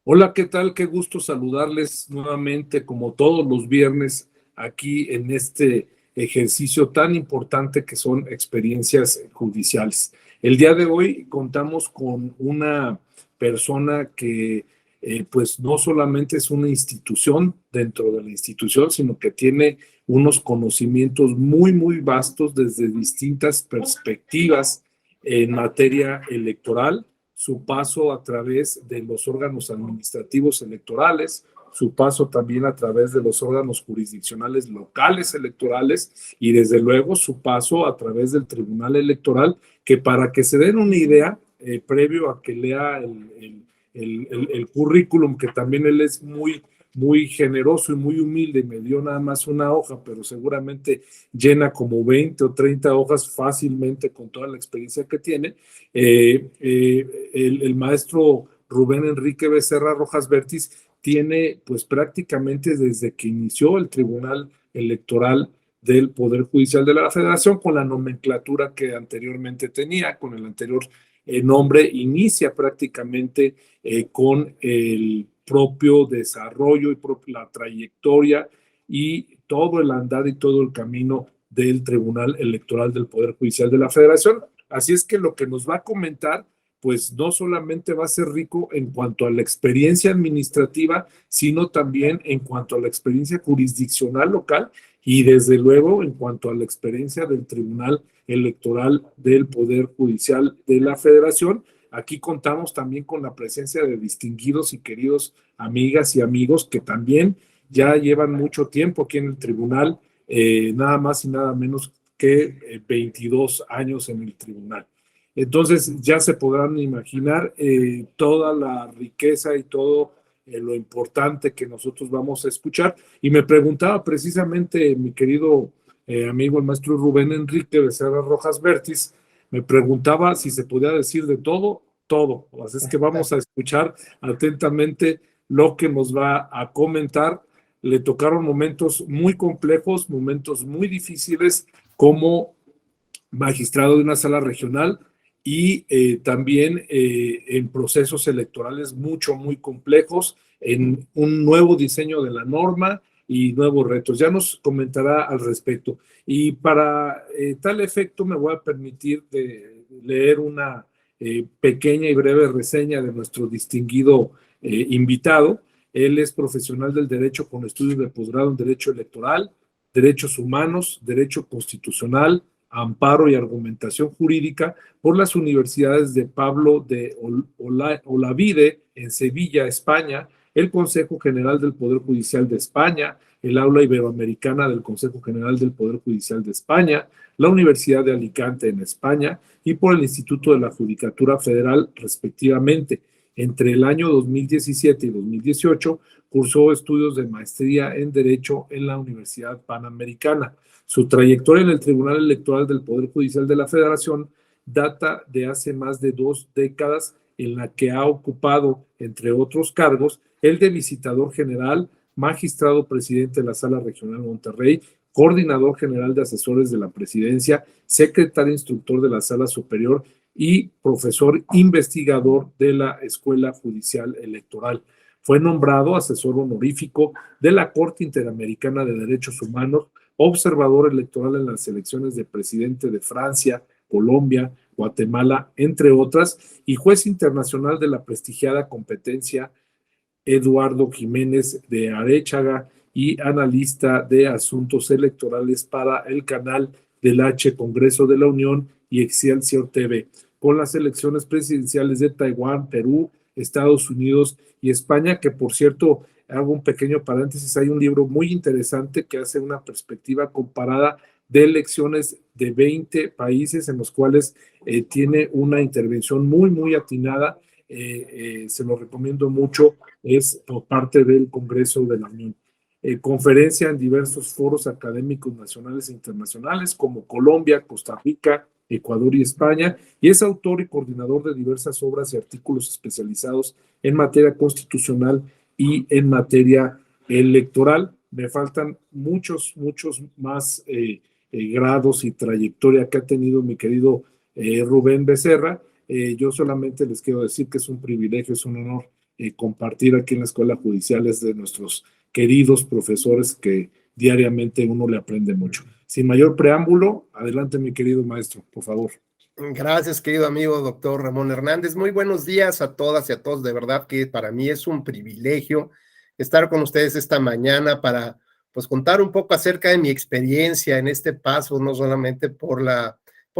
Hola, ¿qué tal? Qué gusto saludarles nuevamente, como todos los viernes, aquí en este ejercicio tan importante que son experiencias judiciales. El día de hoy contamos con una persona que, pues, no solamente es una institución dentro de la institución, sino que tiene unos conocimientos muy vastos desde distintas perspectivas en materia electoral, su paso a través de los órganos administrativos electorales, su paso también a través de los órganos jurisdiccionales locales electorales y desde luego su paso a través del Tribunal Electoral, que para que se den una idea, previo a que lea el currículum, que también él es muy generoso y muy humilde, me dio nada más una hoja, pero seguramente llena como 20 o 30 hojas fácilmente con toda la experiencia que tiene. El maestro Rubén Enrique Becerra Rojas Bertis tiene pues prácticamente desde que inició el Tribunal Electoral del Poder Judicial de la Federación, con la nomenclatura que anteriormente tenía, con el anterior nombre, inicia prácticamente con el propio desarrollo y la trayectoria y todo el andar y todo el camino del Tribunal Electoral del Poder Judicial de la Federación. Así es que lo que nos va a comentar, pues no solamente va a ser rico en cuanto a la experiencia administrativa, sino también en cuanto a la experiencia jurisdiccional local y desde luego en cuanto a la experiencia del Tribunal Electoral del Poder Judicial de la Federación. Aquí contamos también con la presencia de distinguidos y queridos amigas y amigos que también ya llevan mucho tiempo aquí en el tribunal, nada más y nada menos que 22 años en el tribunal. Entonces ya se podrán imaginar toda la riqueza y todo lo importante que nosotros vamos a escuchar. Y me preguntaba precisamente mi querido amigo el maestro Rubén Enrique Becerra Rojas Bertis, me preguntaba si se podía decir de todo, todo. Así es que vamos a escuchar atentamente lo que nos va a comentar. Le tocaron momentos muy complejos, momentos muy difíciles como magistrado de una sala regional y también en procesos electorales muy complejos, en un nuevo diseño de la norma y nuevos retos. Ya nos comentará al respecto. Y para tal efecto me voy a permitir leer una pequeña y breve reseña de nuestro distinguido invitado. Él es profesional del derecho con estudios de posgrado en Derecho Electoral, Derechos Humanos, Derecho Constitucional, Amparo y Argumentación Jurídica por las universidades de Pablo de Olavide en Sevilla, España, el Consejo General del Poder Judicial de España, el Aula Iberoamericana del Consejo General del Poder Judicial de España, la Universidad de Alicante en España y por el Instituto de la Judicatura Federal, respectivamente. Entre el año 2017 y 2018 cursó estudios de maestría en Derecho en la Universidad Panamericana. Su trayectoria en el Tribunal Electoral del Poder Judicial de la Federación data de hace más de 2 décadas, en la que ha ocupado, entre otros cargos, el de visitador general, magistrado presidente de la Sala Regional Monterrey, coordinador general de asesores de la presidencia, secretario instructor de la Sala Superior y profesor investigador de la Escuela Judicial Electoral. Fue nombrado asesor honorífico de la Corte Interamericana de Derechos Humanos, observador electoral en las elecciones de presidente de Francia, Colombia, Guatemala, entre otras, y juez internacional de la prestigiada competencia Eduardo Jiménez de Arechaga y analista de asuntos electorales para el canal del H Congreso de la Unión y Excelsior TV, con las elecciones presidenciales de Taiwán, Perú, Estados Unidos y España, que por cierto, hago un pequeño paréntesis, hay un libro muy interesante que hace una perspectiva comparada de elecciones de 20 países en los cuales tiene una intervención muy atinada. Se lo recomiendo mucho, es por parte del Congreso de la Unión. Conferencia en diversos foros académicos nacionales e internacionales como Colombia, Costa Rica, Ecuador y España, y es autor y coordinador de diversas obras y artículos especializados en materia constitucional y en materia electoral. Me faltan muchos más grados y trayectoria que ha tenido mi querido Rubén Becerra. Yo solamente les quiero decir que es un privilegio, es un honor compartir aquí en la Escuela Judicial es de nuestros queridos profesores que diariamente uno le aprende mucho. Sin mayor preámbulo, adelante mi querido maestro, por favor. Gracias, querido amigo doctor Ramón Hernández. Muy buenos días a todas y a todos. De verdad que para mí es un privilegio estar con ustedes esta mañana para pues contar un poco acerca de mi experiencia en este paso, no solamente por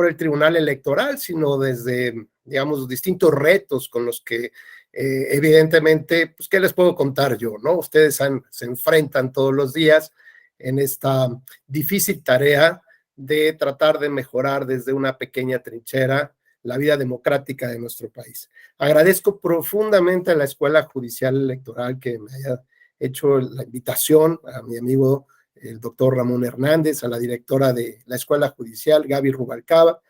el Tribunal Electoral, sino desde, digamos, distintos retos con los que evidentemente, pues, ¿qué les puedo contar yo, no? Ustedes se enfrentan todos los días en esta difícil tarea de tratar de mejorar desde una pequeña trinchera la vida democrática de nuestro país. Agradezco profundamente a la Escuela Judicial Electoral que me haya hecho la invitación, a mi amigo el doctor Ramón Hernández, a la directora de la Escuela Judicial, Gaby Rubalcaba,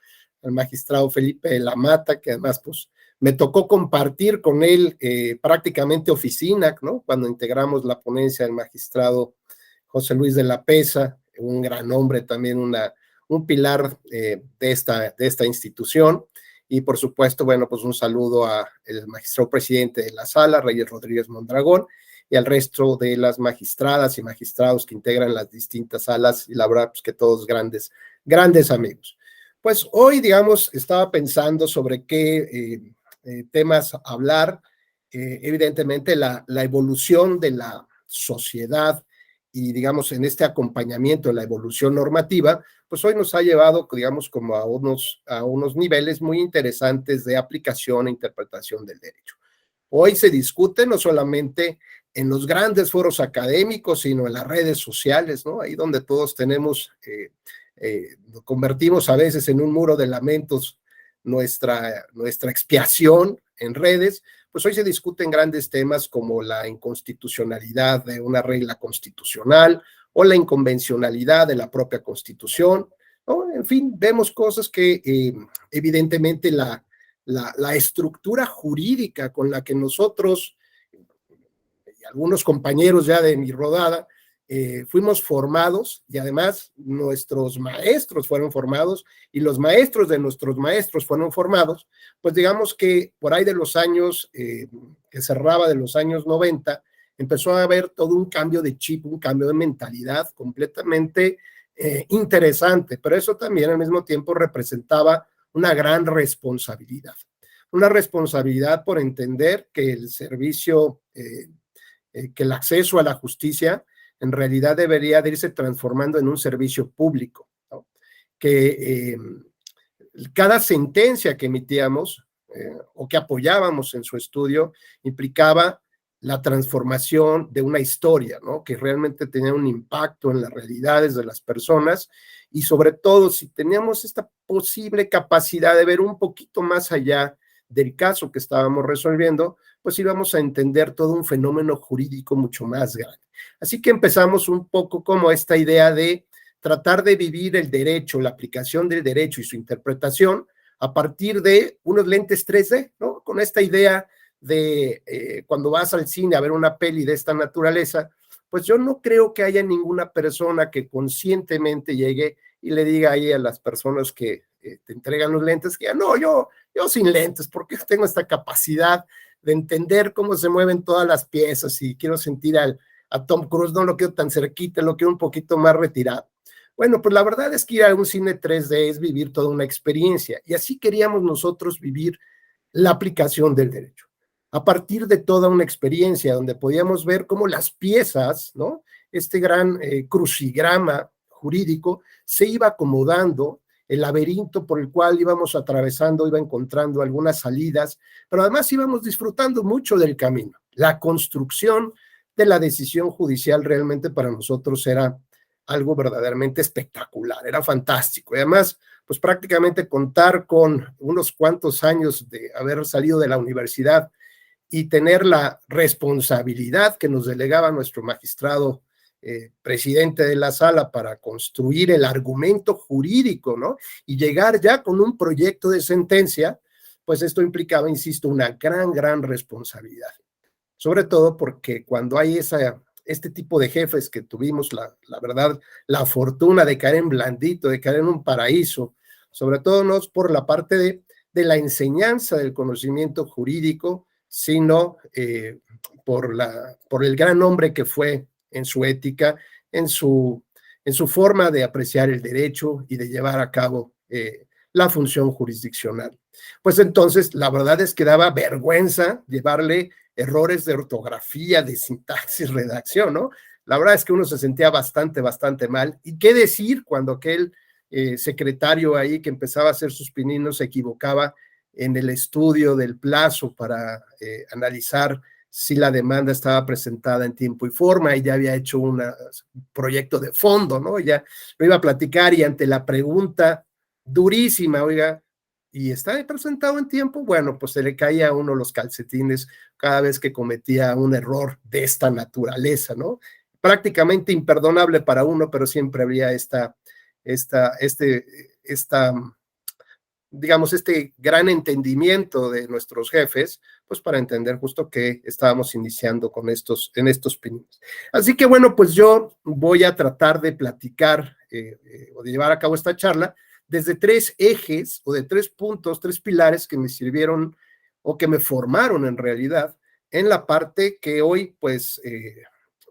al magistrado Felipe Lamata, que además pues me tocó compartir con él prácticamente oficina, ¿no? Cuando integramos la ponencia del magistrado José Luis de la Pesa, un gran hombre también, un pilar de esta institución. Y por supuesto, bueno, pues un saludo al magistrado presidente de la sala, Reyes Rodríguez Mondragón, y al resto de las magistradas y magistrados que integran las distintas salas, y la verdad, pues que todos grandes amigos. Pues hoy, digamos, estaba pensando sobre qué temas hablar. Evidentemente, la evolución de la sociedad y, digamos, en este acompañamiento de la evolución normativa, pues hoy nos ha llevado, digamos, como a unos niveles muy interesantes de aplicación e interpretación del derecho. Hoy se discute no solamente en los grandes foros académicos, sino en las redes sociales, ¿no? Ahí donde todos tenemos, lo convertimos a veces en un muro de lamentos nuestra expiación en redes. Pues hoy se discuten grandes temas como la inconstitucionalidad de una regla constitucional o la inconvencionalidad de la propia Constitución, ¿no? En fin, vemos cosas que evidentemente la estructura jurídica con la que nosotros y algunos compañeros ya de mi rodada fuimos formados, y además nuestros maestros fueron formados y los maestros de nuestros maestros fueron formados, pues digamos que por ahí de los años, que cerraba de los años 90, empezó a haber todo un cambio de chip, un cambio de mentalidad completamente interesante, pero eso también al mismo tiempo representaba una gran responsabilidad. Una responsabilidad por entender que el servicio, que el acceso a la justicia en realidad debería de irse transformando en un servicio público, ¿no? Que cada sentencia que emitíamos o que apoyábamos en su estudio implicaba la transformación de una historia, ¿no? Que realmente tenía un impacto en las realidades de las personas y sobre todo si teníamos esta posible capacidad de ver un poquito más allá del caso que estábamos resolviendo, pues íbamos a entender todo un fenómeno jurídico mucho más grande. Así que empezamos un poco como esta idea de tratar de vivir el derecho, la aplicación del derecho y su interpretación a partir de unos lentes 3D, ¿no? Con esta idea de cuando vas al cine a ver una peli de esta naturaleza, pues yo no creo que haya ninguna persona que conscientemente llegue y le diga ahí a las personas que te entregan los lentes que ya no, yo sin lentes, porque tengo esta capacidad de entender cómo se mueven todas las piezas y quiero sentir a Tom Cruise, no lo quiero tan cerquita, lo quiero un poquito más retirado. Bueno, pues la verdad es que ir a un cine 3D es vivir toda una experiencia y así queríamos nosotros vivir la aplicación del derecho. A partir de toda una experiencia donde podíamos ver cómo las piezas, ¿no? Este gran crucigrama jurídico se iba acomodando, el laberinto por el cual íbamos atravesando iba encontrando algunas salidas, pero además íbamos disfrutando mucho del camino. La construcción de la decisión judicial realmente para nosotros era algo verdaderamente espectacular, era fantástico. Y además, pues prácticamente contar con unos cuantos años de haber salido de la universidad y tener la responsabilidad que nos delegaba nuestro magistrado presidente de la sala para construir el argumento jurídico, ¿no? Y llegar ya con un proyecto de sentencia, pues esto implicaba, insisto, una gran responsabilidad. Sobre todo porque cuando hay este tipo de jefes que tuvimos, la verdad, la fortuna de caer en blandito, de caer en un paraíso, sobre todo no por la parte de la enseñanza del conocimiento jurídico, sino por el gran hombre que fue en su ética, en su forma de apreciar el derecho y de llevar a cabo la función jurisdiccional. Pues entonces, la verdad es que daba vergüenza llevarle errores de ortografía, de sintaxis, redacción, ¿no? La verdad es que uno se sentía bastante mal. ¿Y qué decir cuando aquel secretario ahí que empezaba a hacer sus pininos se equivocaba en el estudio del plazo para analizar si la demanda estaba presentada en tiempo y forma y ya había hecho un proyecto de fondo, ¿no? Ya lo iba a platicar y ante la pregunta durísima, oiga, ¿y está presentado en tiempo? Bueno, pues se le caía a uno los calcetines cada vez que cometía un error de esta naturaleza, ¿no? Prácticamente imperdonable para uno, pero siempre habría digamos, este gran entendimiento de nuestros jefes, pues para entender justo que estábamos iniciando en estos pininos. Así que bueno, pues yo voy a tratar de platicar o de llevar a cabo esta charla desde 3 ejes o de 3 puntos, 3 pilares que me sirvieron o que me formaron en realidad en la parte que hoy pues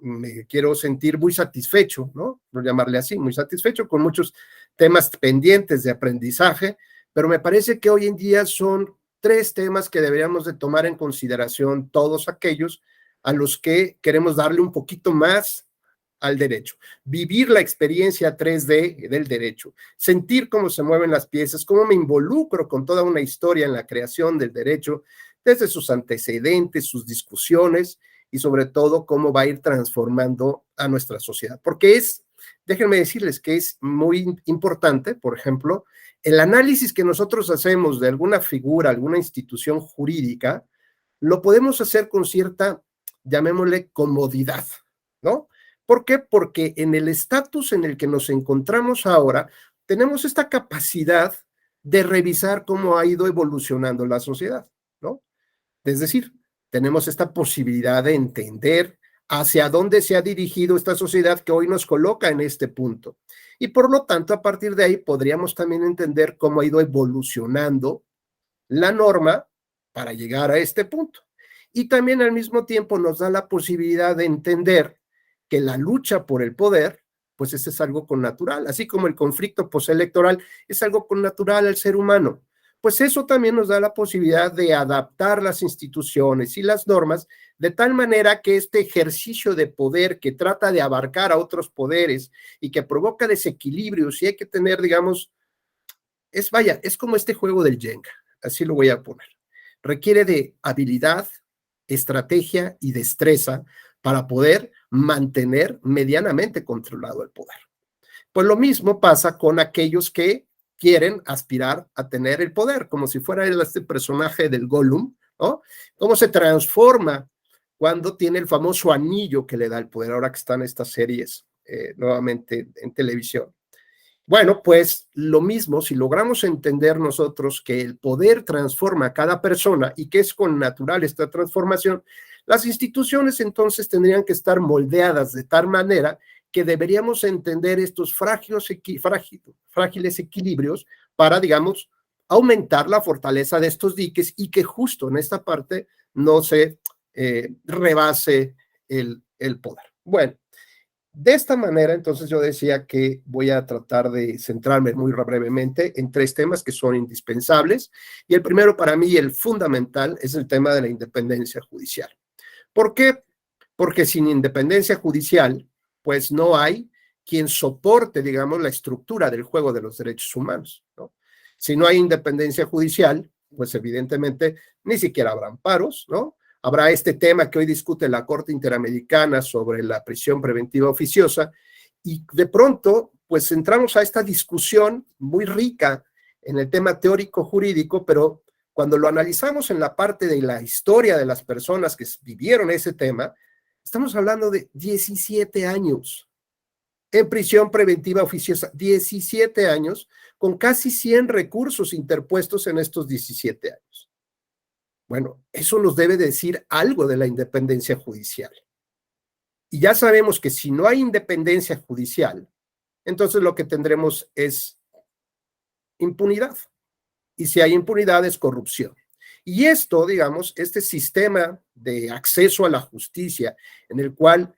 me quiero sentir muy satisfecho, ¿no? Por llamarle así, muy satisfecho con muchos temas pendientes de aprendizaje, pero me parece que hoy en día son 3 temas que deberíamos de tomar en consideración todos aquellos a los que queremos darle un poquito más al derecho, vivir la experiencia 3D del derecho, sentir cómo se mueven las piezas, cómo me involucro con toda una historia en la creación del derecho, desde sus antecedentes, sus discusiones y sobre todo cómo va a ir transformando a nuestra sociedad. Porque déjenme decirles que es muy importante, por ejemplo, el análisis que nosotros hacemos de alguna figura, alguna institución jurídica, lo podemos hacer con cierta, llamémosle, comodidad, ¿no? ¿Por qué? Porque en el estatus en el que nos encontramos ahora, tenemos esta capacidad de revisar cómo ha ido evolucionando la sociedad, ¿no? Es decir, tenemos esta posibilidad de entender hacia dónde se ha dirigido esta sociedad que hoy nos coloca en este punto. Y por lo tanto, a partir de ahí podríamos también entender cómo ha ido evolucionando la norma para llegar a este punto. Y también al mismo tiempo nos da la posibilidad de entender que la lucha por el poder, pues ese es algo connatural, así como el conflicto postelectoral es algo connatural al ser humano. Pues eso también nos da la posibilidad de adaptar las instituciones y las normas de tal manera que este ejercicio de poder que trata de abarcar a otros poderes y que provoca desequilibrios y hay que tener, digamos, es como este juego del Jenga, así lo voy a poner. Requiere de habilidad, estrategia y destreza para poder mantener medianamente controlado el poder. Pues lo mismo pasa con aquellos que quieren aspirar a tener el poder, como si fuera este personaje del Gollum, ¿no? Cómo se transforma cuando tiene el famoso anillo que le da el poder, ahora que están estas series nuevamente en televisión. Bueno, pues lo mismo, si logramos entender nosotros que el poder transforma a cada persona y que es connatural esta transformación, las instituciones entonces tendrían que estar moldeadas de tal manera que deberíamos entender estos frágiles equilibrios para, digamos, aumentar la fortaleza de estos diques y que justo en esta parte no se rebase el poder. Bueno, de esta manera, entonces yo decía que voy a tratar de centrarme muy brevemente en 3 temas que son indispensables. Y el primero para mí, el fundamental, es el tema de la independencia judicial. ¿Por qué? Porque sin independencia judicial, pues no hay quien soporte, digamos, la estructura del juego de los derechos humanos, ¿no? Si no hay independencia judicial, pues evidentemente ni siquiera habrá amparos, ¿no? Habrá este tema que hoy discute la Corte Interamericana sobre la prisión preventiva oficiosa y de pronto pues entramos a esta discusión muy rica en el tema teórico jurídico, pero cuando lo analizamos en la parte de la historia de las personas que vivieron ese tema, estamos hablando de 17 años en prisión preventiva oficiosa, 17 años con casi 100 recursos interpuestos en estos 17 años. Bueno, eso nos debe decir algo de la independencia judicial. Y ya sabemos que si no hay independencia judicial, entonces lo que tendremos es impunidad. Y si hay impunidad es corrupción. Y esto, digamos, este sistema de acceso a la justicia, en el cual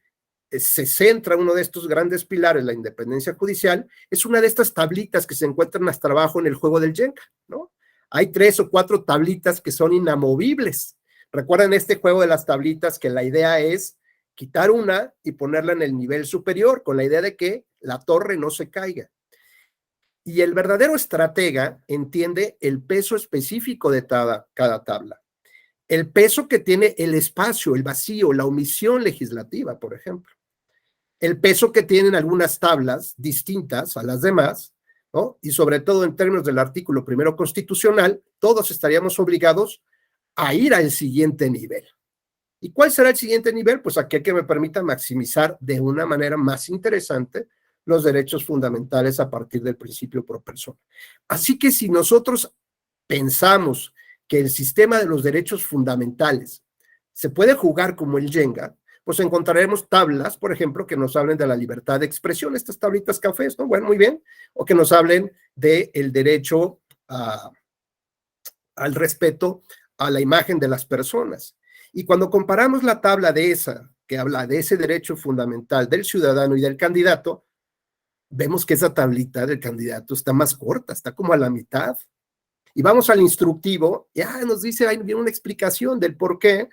se centra uno de estos grandes pilares, la independencia judicial, es una de estas tablitas que se encuentran hasta abajo en el juego del Jenga, ¿no? Hay 3 o 4 tablitas que son inamovibles. Recuerden este juego de las tablitas que la idea es quitar una y ponerla en el nivel superior, con la idea de que la torre no se caiga. Y el verdadero estratega entiende el peso específico de cada tabla. El peso que tiene el espacio, el vacío, la omisión legislativa, por ejemplo. El peso que tienen algunas tablas distintas a las demás, ¿no? Y sobre todo en términos del artículo primero constitucional, todos estaríamos obligados a ir al siguiente nivel. ¿Y cuál será el siguiente nivel? Pues aquel que me permita maximizar de una manera más interesante los derechos fundamentales a partir del principio pro persona. Así que si nosotros pensamos que el sistema de los derechos fundamentales se puede jugar como el Jenga, pues encontraremos tablas, por ejemplo, que nos hablen de la libertad de expresión, estas tablitas cafés, ¿no? Bueno, muy bien, o que nos hablen del derecho al respeto a la imagen de las personas. Y cuando comparamos la tabla de esa, que habla de ese derecho fundamental del ciudadano y del candidato, vemos que esa tablita del candidato está más corta, está como a la mitad. Y vamos al instructivo, ya nos dice, ahí viene una explicación del por qué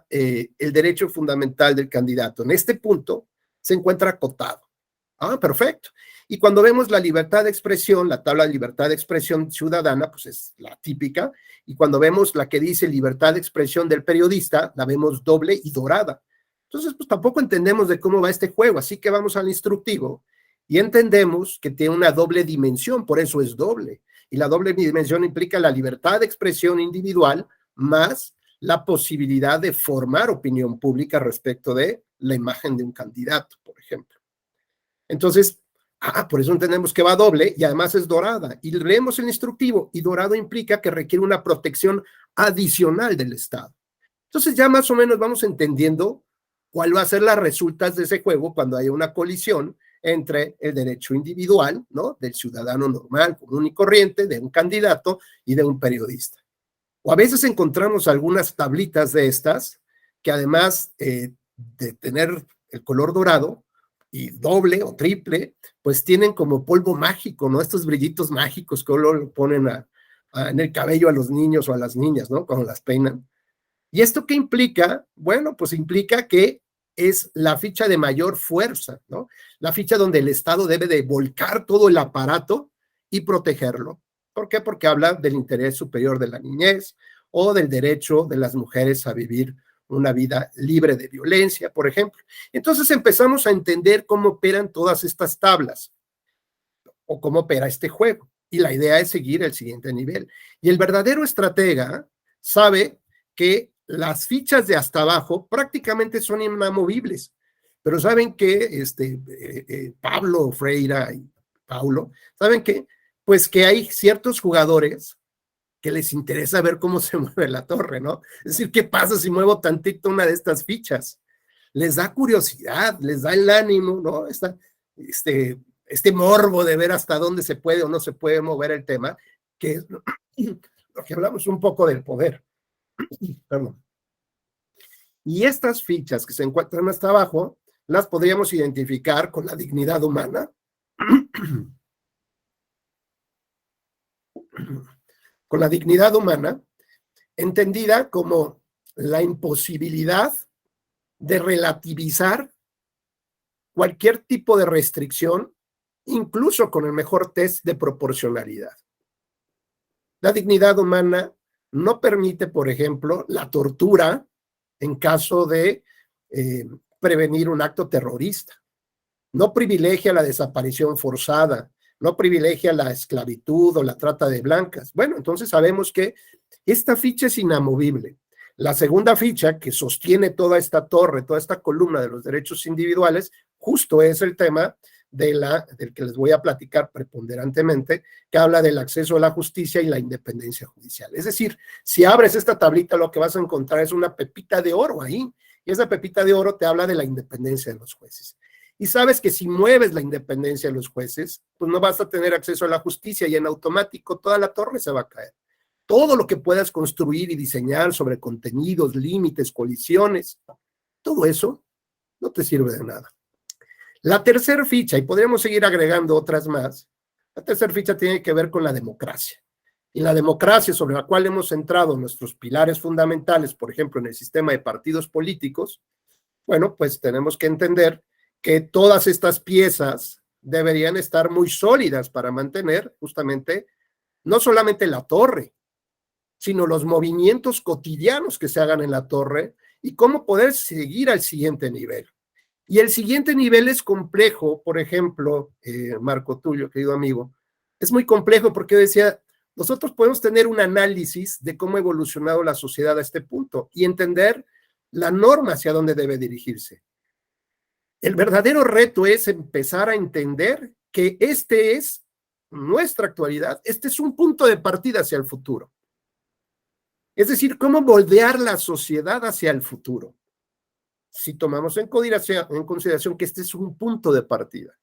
el derecho fundamental del candidato en este punto se encuentra acotado. Ah, perfecto. Y cuando vemos la libertad de expresión, la tabla de libertad de expresión ciudadana, pues es la típica, y cuando vemos la que dice libertad de expresión del periodista, la vemos doble y dorada. Entonces, pues tampoco entendemos de cómo va este juego, así que vamos al instructivo y entendemos que tiene una doble dimensión, por eso es doble. Y la doble dimensión implica la libertad de expresión individual más la posibilidad de formar opinión pública respecto de la imagen de un candidato, por ejemplo. Entonces, por eso entendemos que va doble y además es dorada. Y leemos el instructivo y dorado implica que requiere una protección adicional del Estado. Entonces ya más o menos vamos entendiendo cuál va a ser las resultas de ese juego cuando haya una colisión entre el derecho individual, ¿no? Del ciudadano normal, común y corriente, de un candidato y de un periodista. O a veces encontramos algunas tablitas de estas que además de tener el color dorado y doble o triple, pues tienen como polvo mágico, ¿no? Estos brillitos mágicos que lo ponen en el cabello a los niños o a las niñas, ¿no? Cuando las peinan. ¿Y esto qué implica? Bueno, pues implica que es la ficha de mayor fuerza, ¿no? La ficha donde el Estado debe de volcar todo el aparato y protegerlo. ¿Por qué? Porque habla del interés superior de la niñez o del derecho de las mujeres a vivir una vida libre de violencia, por ejemplo. Entonces empezamos a entender cómo operan todas estas tablas o cómo opera este juego. Y la idea es seguir el siguiente nivel. Y el verdadero estratega sabe que las fichas de hasta abajo prácticamente son inamovibles, pero saben que Pablo Freire y Paulo, ¿saben qué? Pues que hay ciertos jugadores que les interesa ver cómo se mueve la torre, ¿no? Es decir, ¿qué pasa si muevo tantito una de estas fichas? Les da curiosidad, les da el ánimo, ¿no? Este morbo de ver hasta dónde se puede o no se puede mover el tema, que es lo que hablamos un poco del poder. Perdón. Y estas fichas que se encuentran hasta abajo, las podríamos identificar con la dignidad humana, con la dignidad humana, entendida como la imposibilidad de relativizar cualquier tipo de restricción, incluso con el mejor test de proporcionalidad. La dignidad humana no permite, por ejemplo, la tortura en caso de prevenir un acto terrorista. No privilegia la desaparición forzada, no privilegia la esclavitud o la trata de blancas. Bueno, entonces sabemos que esta ficha es inamovible. La segunda ficha que sostiene toda esta torre, toda esta columna de los derechos individuales, justo es el tema del que les voy a platicar preponderantemente, que habla del acceso a la justicia y la independencia judicial. Es decir, si abres esta tablita, lo que vas a encontrar es una pepita de oro ahí, y esa pepita de oro te habla de la independencia de los jueces. Y sabes que si mueves la independencia de los jueces, pues no vas a tener acceso a la justicia y en automático toda la torre se va a caer. todo lo que puedas construir y diseñar sobre contenidos, límites, colisiones, todo eso no te sirve de nada. La tercera ficha, y podríamos seguir agregando otras más, la tercera ficha tiene que ver con la democracia. Y la democracia sobre la cual hemos centrado nuestros pilares fundamentales, por ejemplo, en el sistema de partidos políticos, bueno, pues tenemos que entender que todas estas piezas deberían estar muy sólidas para mantener justamente no solamente la torre, sino los movimientos cotidianos que se hagan en la torre y cómo poder seguir al siguiente nivel. Y el siguiente nivel es complejo, por ejemplo, Marco Tulio, querido amigo, es muy complejo porque decía, nosotros podemos tener un análisis de cómo ha evolucionado la sociedad a este punto y entender la norma hacia dónde debe dirigirse. El verdadero reto es empezar a entender que este es nuestra actualidad, este es un punto de partida hacia el futuro. Es decir, cómo moldear la sociedad hacia el futuro. Si tomamos en consideración que este es un punto de partida.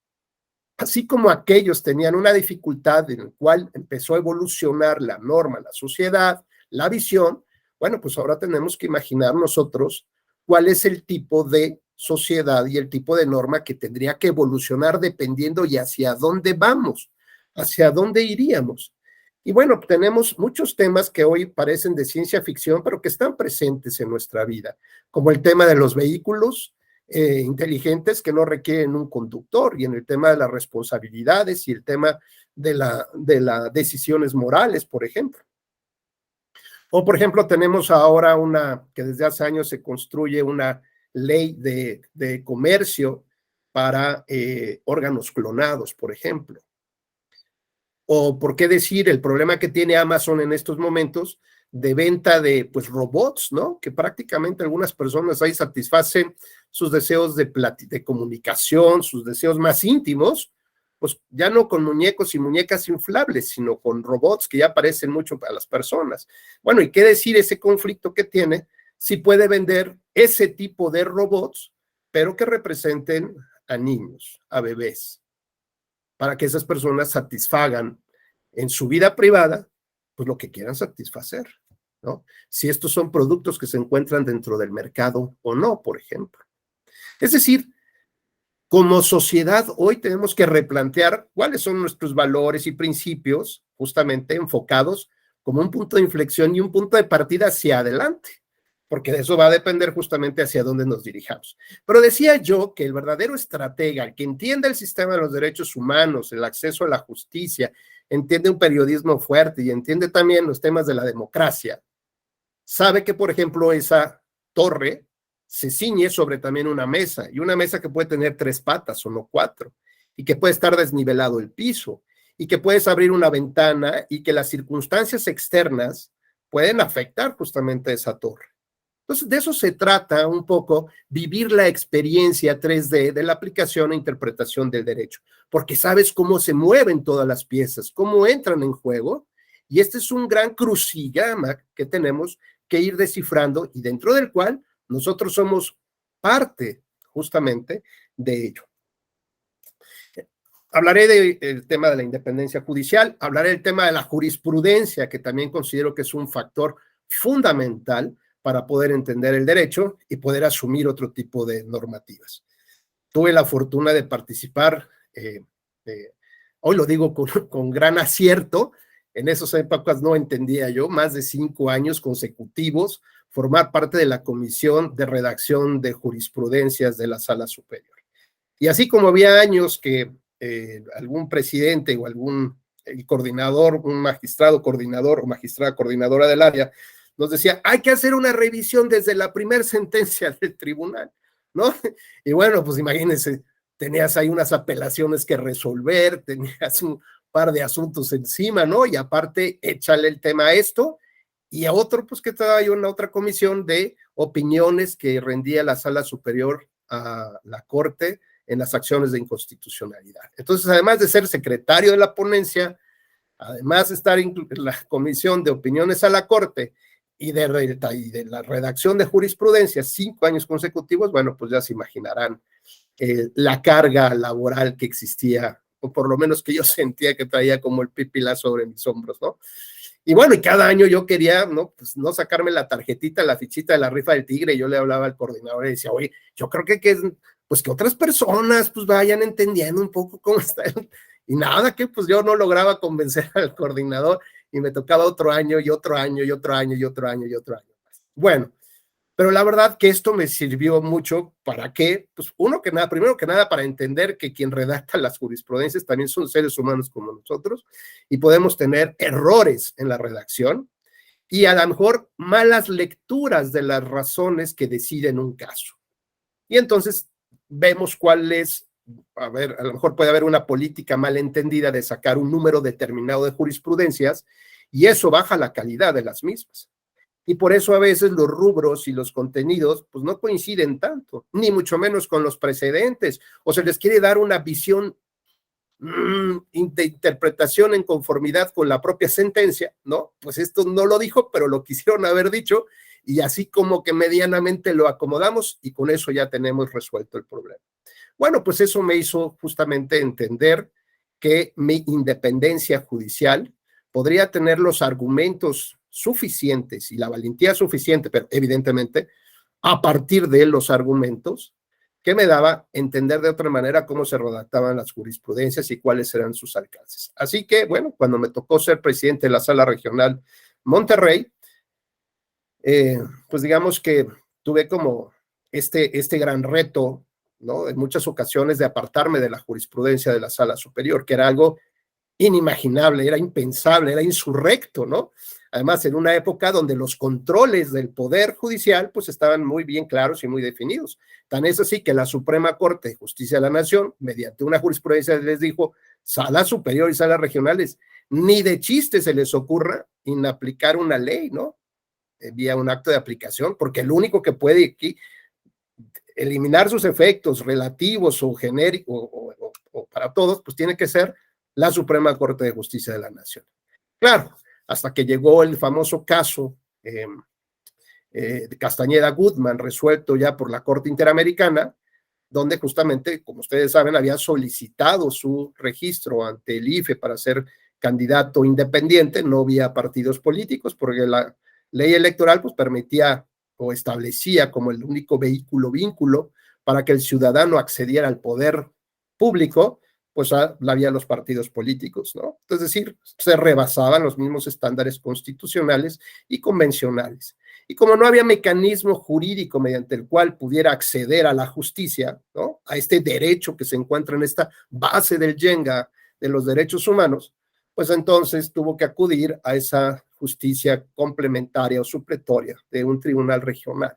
Así como aquellos tenían una dificultad en la cual empezó a evolucionar la norma, la sociedad, la visión, bueno, pues ahora tenemos que imaginar nosotros cuál es el tipo de sociedad y el tipo de norma que tendría que evolucionar dependiendo y hacia dónde vamos, hacia dónde iríamos. Y bueno, tenemos muchos temas que hoy parecen de ciencia ficción, pero que están presentes en nuestra vida, como el tema de los vehículos inteligentes que no requieren un conductor, y en el tema de las responsabilidades y el tema de las decisiones morales, por ejemplo. O, por ejemplo, tenemos ahora que desde hace años se construye una ley de comercio para órganos clonados, por ejemplo. O por qué decir el problema que tiene Amazon en estos momentos de venta de pues robots, ¿no? Que prácticamente algunas personas ahí satisfacen sus deseos de comunicación, sus deseos más íntimos, pues ya no con muñecos y muñecas inflables, sino con robots que ya parecen mucho para las personas. Bueno, ¿y qué decir ese conflicto que tiene si puede vender ese tipo de robots, pero que representen a niños, a bebés, para que esas personas satisfagan en su vida privada, pues lo que quieran satisfacer, ¿no? Si estos son productos que se encuentran dentro del mercado o no, por ejemplo. Es decir, como sociedad hoy tenemos que replantear cuáles son nuestros valores y principios, justamente enfocados como un punto de inflexión y un punto de partida hacia adelante, porque de eso va a depender justamente hacia dónde nos dirijamos. Pero decía yo que el verdadero estratega, el que entiende el sistema de los derechos humanos, el acceso a la justicia, entiende un periodismo fuerte y entiende también los temas de la democracia, sabe que, por ejemplo, esa torre se ciñe sobre también una mesa, y una mesa que puede tener 3 patas o no 4, y que puede estar desnivelado el piso, y que puedes abrir una ventana y que las circunstancias externas pueden afectar justamente esa torre. Entonces, de eso se trata un poco, vivir la experiencia 3D de la aplicación e interpretación del derecho, porque sabes cómo se mueven todas las piezas, cómo entran en juego, y este es un gran crucigrama que tenemos que ir descifrando y dentro del cual nosotros somos parte justamente de ello. Hablaré del tema de la independencia judicial, hablaré del tema de la jurisprudencia, que también considero que es un factor fundamental para poder entender el derecho y poder asumir otro tipo de normativas. Tuve la fortuna de participar, hoy lo digo con gran acierto, en esas épocas no entendía yo, más de 5 años consecutivos, formar parte de la comisión de redacción de jurisprudencias de la Sala Superior. Y así como había años que algún presidente o algún coordinador, un magistrado coordinador o magistrada coordinadora del área, nos decía, hay que hacer una revisión desde la primera sentencia del tribunal, ¿no? Y bueno, pues imagínense, tenías ahí unas apelaciones que resolver, tenías un par de asuntos encima, ¿no? Y aparte, échale el tema a esto, y a otro, pues que estaba yo en la otra comisión de opiniones que rendía la Sala Superior a la Corte en las acciones de inconstitucionalidad. Entonces, además de ser secretario de la ponencia, además de estar en la comisión de opiniones a la Corte y de la redacción de jurisprudencia 5 años consecutivos, bueno, pues ya se imaginarán la carga laboral que existía, o por lo menos que yo sentía que traía como el pipila sobre mis hombros, ¿no? Y bueno, y cada año yo quería, ¿no? Pues no sacarme la tarjetita, la fichita de la rifa del tigre, y yo le hablaba al coordinador y decía, oye, yo creo pues que otras personas pues vayan entendiendo un poco cómo está y nada, que pues yo no lograba convencer al coordinador y me tocaba otro año y otro año y otro año y otro año y otro año. Bueno, pero la verdad que esto me sirvió mucho para que, pues primero que nada, para entender que quien redacta las jurisprudencias también son seres humanos como nosotros y podemos tener errores en la redacción y a lo mejor malas lecturas de las razones que deciden un caso. Y entonces vemos cuál es, a lo mejor puede haber una política mal entendida de sacar un número determinado de jurisprudencias y eso baja la calidad de las mismas. Y por eso a veces los rubros y los contenidos pues no coinciden tanto, ni mucho menos con los precedentes, o se les quiere dar una visión de interpretación en conformidad con la propia sentencia, ¿no? Pues esto no lo dijo, pero lo quisieron haber dicho, y así como que medianamente lo acomodamos, y con eso ya tenemos resuelto el problema. Bueno, pues eso me hizo justamente entender que mi independencia judicial podría tener los argumentos suficientes y la valentía suficiente, pero evidentemente a partir de los argumentos que me daba entender de otra manera cómo se redactaban las jurisprudencias y cuáles eran sus alcances. Así que, bueno, cuando me tocó ser presidente de la Sala Regional Monterrey, pues digamos que tuve como este gran reto, ¿no? En muchas ocasiones de apartarme de la jurisprudencia de la Sala Superior, que era algo inimaginable, era impensable, era insurrecto, ¿no? Además, en una época donde los controles del Poder Judicial pues estaban muy bien claros y muy definidos. Tan es así que la Suprema Corte de Justicia de la Nación, mediante una jurisprudencia, les dijo, Sala Superior y Salas Regionales, ni de chiste se les ocurra inaplicar una ley, ¿no? Vía un acto de aplicación, porque el único que puede aquí eliminar sus efectos relativos o genéricos o para todos, pues tiene que ser la Suprema Corte de Justicia de la Nación. Claro, hasta que llegó el famoso caso de Castañeda Guzmán, resuelto ya por la Corte Interamericana, donde justamente, como ustedes saben, había solicitado su registro ante el IFE para ser candidato independiente, no vía partidos políticos, porque la ley electoral pues permitía o establecía como el único vínculo para que el ciudadano accediera al poder público, pues la vía de los partidos políticos, ¿no? Es decir, se rebasaban los mismos estándares constitucionales y convencionales. Y como no había mecanismo jurídico mediante el cual pudiera acceder a la justicia, ¿no? A este derecho que se encuentra en esta base del Jenga de los derechos humanos, pues entonces tuvo que acudir a esa justicia complementaria o supletoria de un tribunal regional.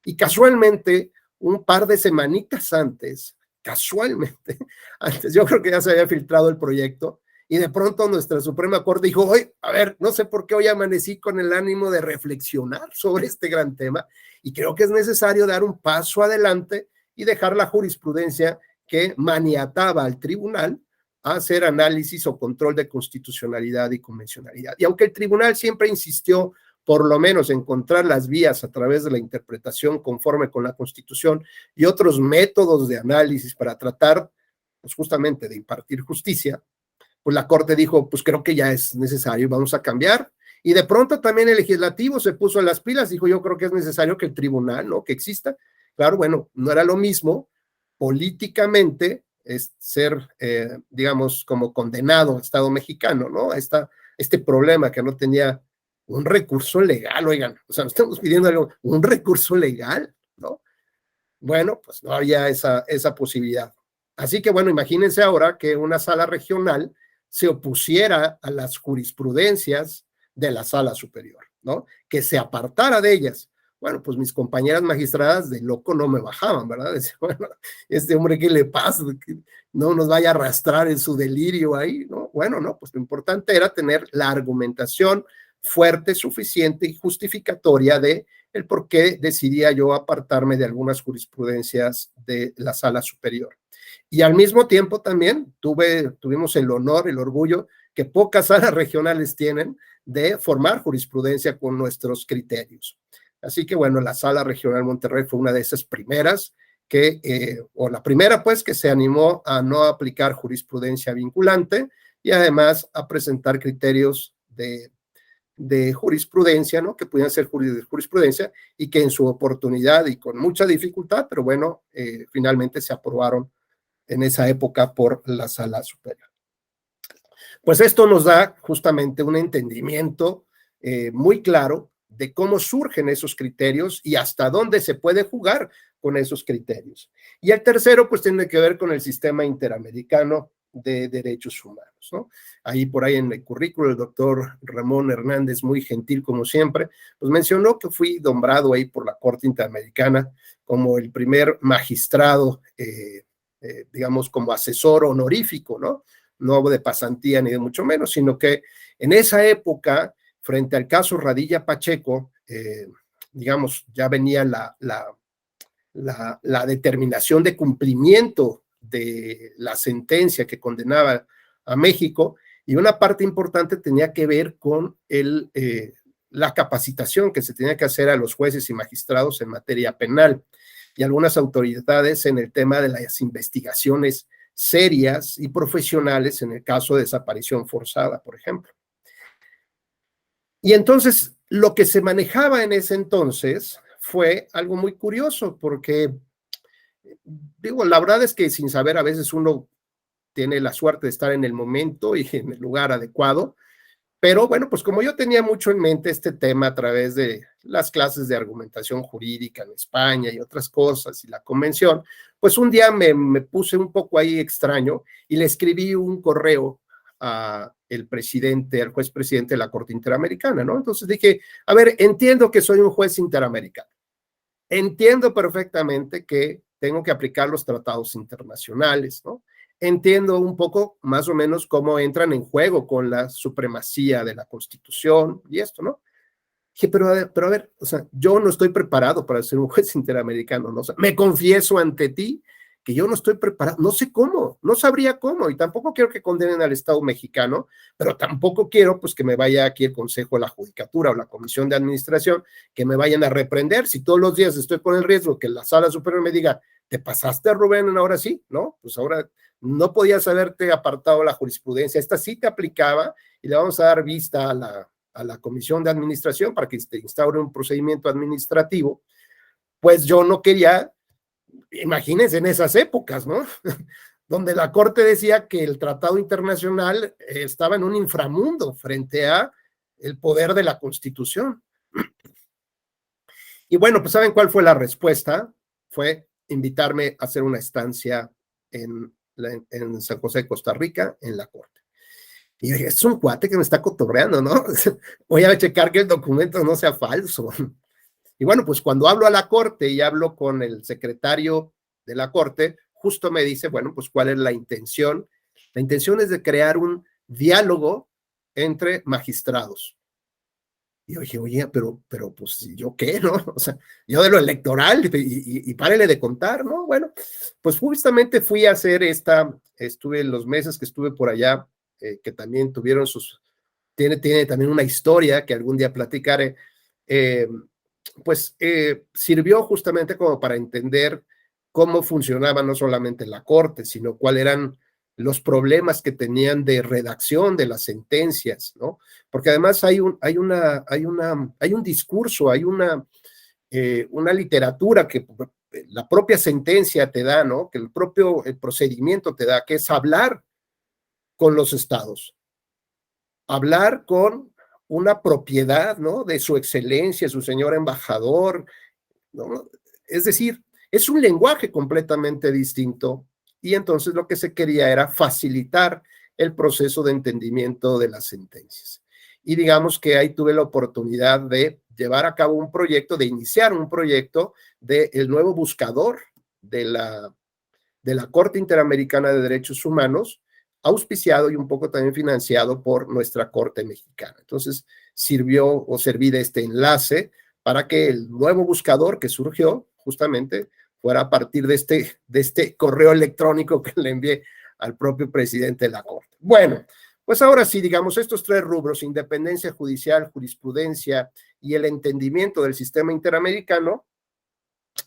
Y casualmente, un par de semanitas antes, yo creo que ya se había filtrado el proyecto, y de pronto nuestra Suprema Corte dijo, oye, a ver, no sé por qué hoy amanecí con el ánimo de reflexionar sobre este gran tema, y creo que es necesario dar un paso adelante y dejar la jurisprudencia que maniataba al tribunal a hacer análisis o control de constitucionalidad y convencionalidad. Y aunque el tribunal siempre insistió por lo menos encontrar las vías a través de la interpretación conforme con la Constitución y otros métodos de análisis para tratar, pues justamente de impartir justicia, pues la Corte dijo, pues creo que ya es necesario, vamos a cambiar. Y de pronto también el legislativo se puso en las pilas, dijo, yo creo que es necesario que el tribunal, ¿no? Que exista. Claro, bueno, no era lo mismo políticamente es ser, digamos, como condenado Estado mexicano, ¿no? A este problema que no tenía un recurso legal, oigan, o sea, nos estamos pidiendo algo, un recurso legal, ¿no? Bueno, pues no había esa posibilidad. Así que bueno, imagínense ahora que una sala regional se opusiera a las jurisprudencias de la sala superior, ¿no? Que se apartara de ellas. Bueno, pues mis compañeras magistradas de loco no me bajaban, ¿verdad? Decía, bueno, este hombre, ¿qué le pasa? Que no nos vaya a arrastrar en su delirio ahí, ¿no? Bueno, no, pues lo importante era tener la argumentación fuerte, suficiente y justificatoria de el por qué decidía yo apartarme de algunas jurisprudencias de la sala superior. Y al mismo tiempo también tuvimos el honor, el orgullo que pocas salas regionales tienen de formar jurisprudencia con nuestros criterios. Así que bueno, la Sala Regional Monterrey fue una de esas primeras o la primera pues que se animó a no aplicar jurisprudencia vinculante y además a presentar criterios de jurisprudencia, ¿no? Que pudieran ser jurisprudencia y que en su oportunidad y con mucha dificultad, pero bueno, finalmente se aprobaron en esa época por la Sala Superior. Pues esto nos da justamente un entendimiento muy claro de cómo surgen esos criterios y hasta dónde se puede jugar con esos criterios. Y el tercero, pues tiene que ver con el sistema interamericano de derechos humanos, ¿no? Ahí por ahí en el currículo el doctor Ramón Hernández, muy gentil como siempre, pues mencionó que fui nombrado ahí por la Corte Interamericana como el primer magistrado, digamos, como asesor honorífico, ¿no? No de pasantía ni de mucho menos, sino que en esa época, frente al caso Radilla Pacheco, digamos, ya venía la determinación de cumplimiento de la sentencia que condenaba a México, y una parte importante tenía que ver con la capacitación que se tenía que hacer a los jueces y magistrados en materia penal y algunas autoridades en el tema de las investigaciones serias y profesionales en el caso de desaparición forzada, por ejemplo. Y entonces, lo que se manejaba en ese entonces fue algo muy curioso, porque, digo, la verdad es que sin saber a veces uno tiene la suerte de estar en el momento y en el lugar adecuado, pero bueno, pues como yo tenía mucho en mente este tema a través de las clases de argumentación jurídica en España y otras cosas y la convención, pues un día me puse un poco ahí extraño y le escribí un correo al juez presidente de la Corte Interamericana, ¿no? Entonces dije, a ver, entiendo que soy un juez interamericano, entiendo perfectamente que tengo que aplicar los tratados internacionales, ¿no? Entiendo un poco más o menos cómo entran en juego con la supremacía de la Constitución y esto, ¿no? Dije, pero a ver, o sea, yo no estoy preparado para ser un juez interamericano, ¿no? O sea, me confieso ante ti que yo no estoy preparado, no sé cómo, no sabría cómo, y tampoco quiero que condenen al Estado mexicano, pero tampoco quiero pues que me vaya aquí el Consejo de la Judicatura o la Comisión de Administración, que me vayan a reprender si todos los días estoy con el riesgo que la Sala Superior me diga, ¿te pasaste, Rubén? Ahora sí, ¿no? Pues ahora no podías haberte apartado la jurisprudencia, esta sí te aplicaba y le vamos a dar vista a la Comisión de Administración para que instaure un procedimiento administrativo. Pues yo no quería, imagínense en esas épocas, ¿no? Donde la Corte decía que el tratado internacional estaba en un inframundo frente a el poder de la Constitución. Y bueno, pues ¿saben cuál fue la respuesta? Fue invitarme a hacer una estancia en San José, Costa Rica, en la Corte. Y yo dije, es un cuate que me está cotorreando, ¿no? Voy a checar que el documento no sea falso. Y bueno, pues cuando hablo a la Corte y hablo con el secretario de la Corte, justo me dice, bueno, pues cuál es la intención. La intención es de crear un diálogo entre magistrados. Y yo dije, oye, pero pues, ¿yo qué, no? O sea, yo de lo electoral y párele de contar, ¿no? Bueno, pues justamente fui a hacer estuve los meses que estuve por allá, que también tuvieron tiene también una historia que algún día platicaré, sirvió justamente como para entender cómo funcionaba no solamente la Corte, sino cuáles eran los problemas que tenían de redacción de las sentencias, ¿no? Porque además hay un discurso, hay una literatura que la propia sentencia te da, ¿no? Que el procedimiento te da, que es hablar con los estados, hablar con una propiedad, ¿no? De su excelencia, su señor embajador, ¿no? Es decir, es un lenguaje completamente distinto y entonces lo que se quería era facilitar el proceso de entendimiento de las sentencias. Y digamos que ahí tuve la oportunidad de llevar a cabo un proyecto, de iniciar un proyecto del nuevo buscador de la Corte Interamericana de Derechos Humanos, auspiciado y un poco también financiado por nuestra Corte Mexicana. Entonces, serví de este enlace para que el nuevo buscador que surgió justamente fuera a partir de este correo electrónico que le envié al propio presidente de la Corte. Bueno, pues ahora sí, digamos, estos tres rubros, independencia judicial, jurisprudencia y el entendimiento del sistema interamericano,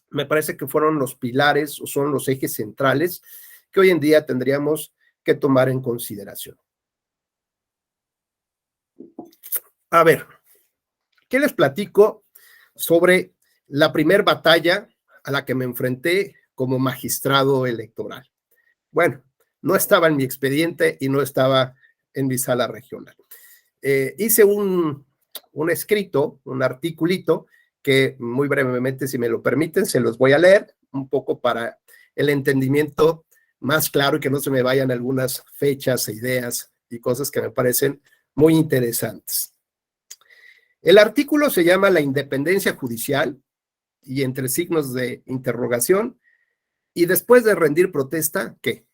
me parece que fueron los pilares o son los ejes centrales que hoy en día tendríamos que tomar en consideración. A ver, ¿Qué les platico sobre la primer batalla a la que me enfrenté como magistrado electoral? Bueno, no estaba en mi expediente y no estaba en mi sala regional. Hice un escrito, un articulito, que muy brevemente, si me lo permiten, se los voy a leer un poco para el entendimiento más claro y que no se me vayan algunas fechas e ideas y cosas que me parecen muy interesantes. El artículo se llama La independencia judicial y entre signos de interrogación, y después de rendir protesta, ¿qué?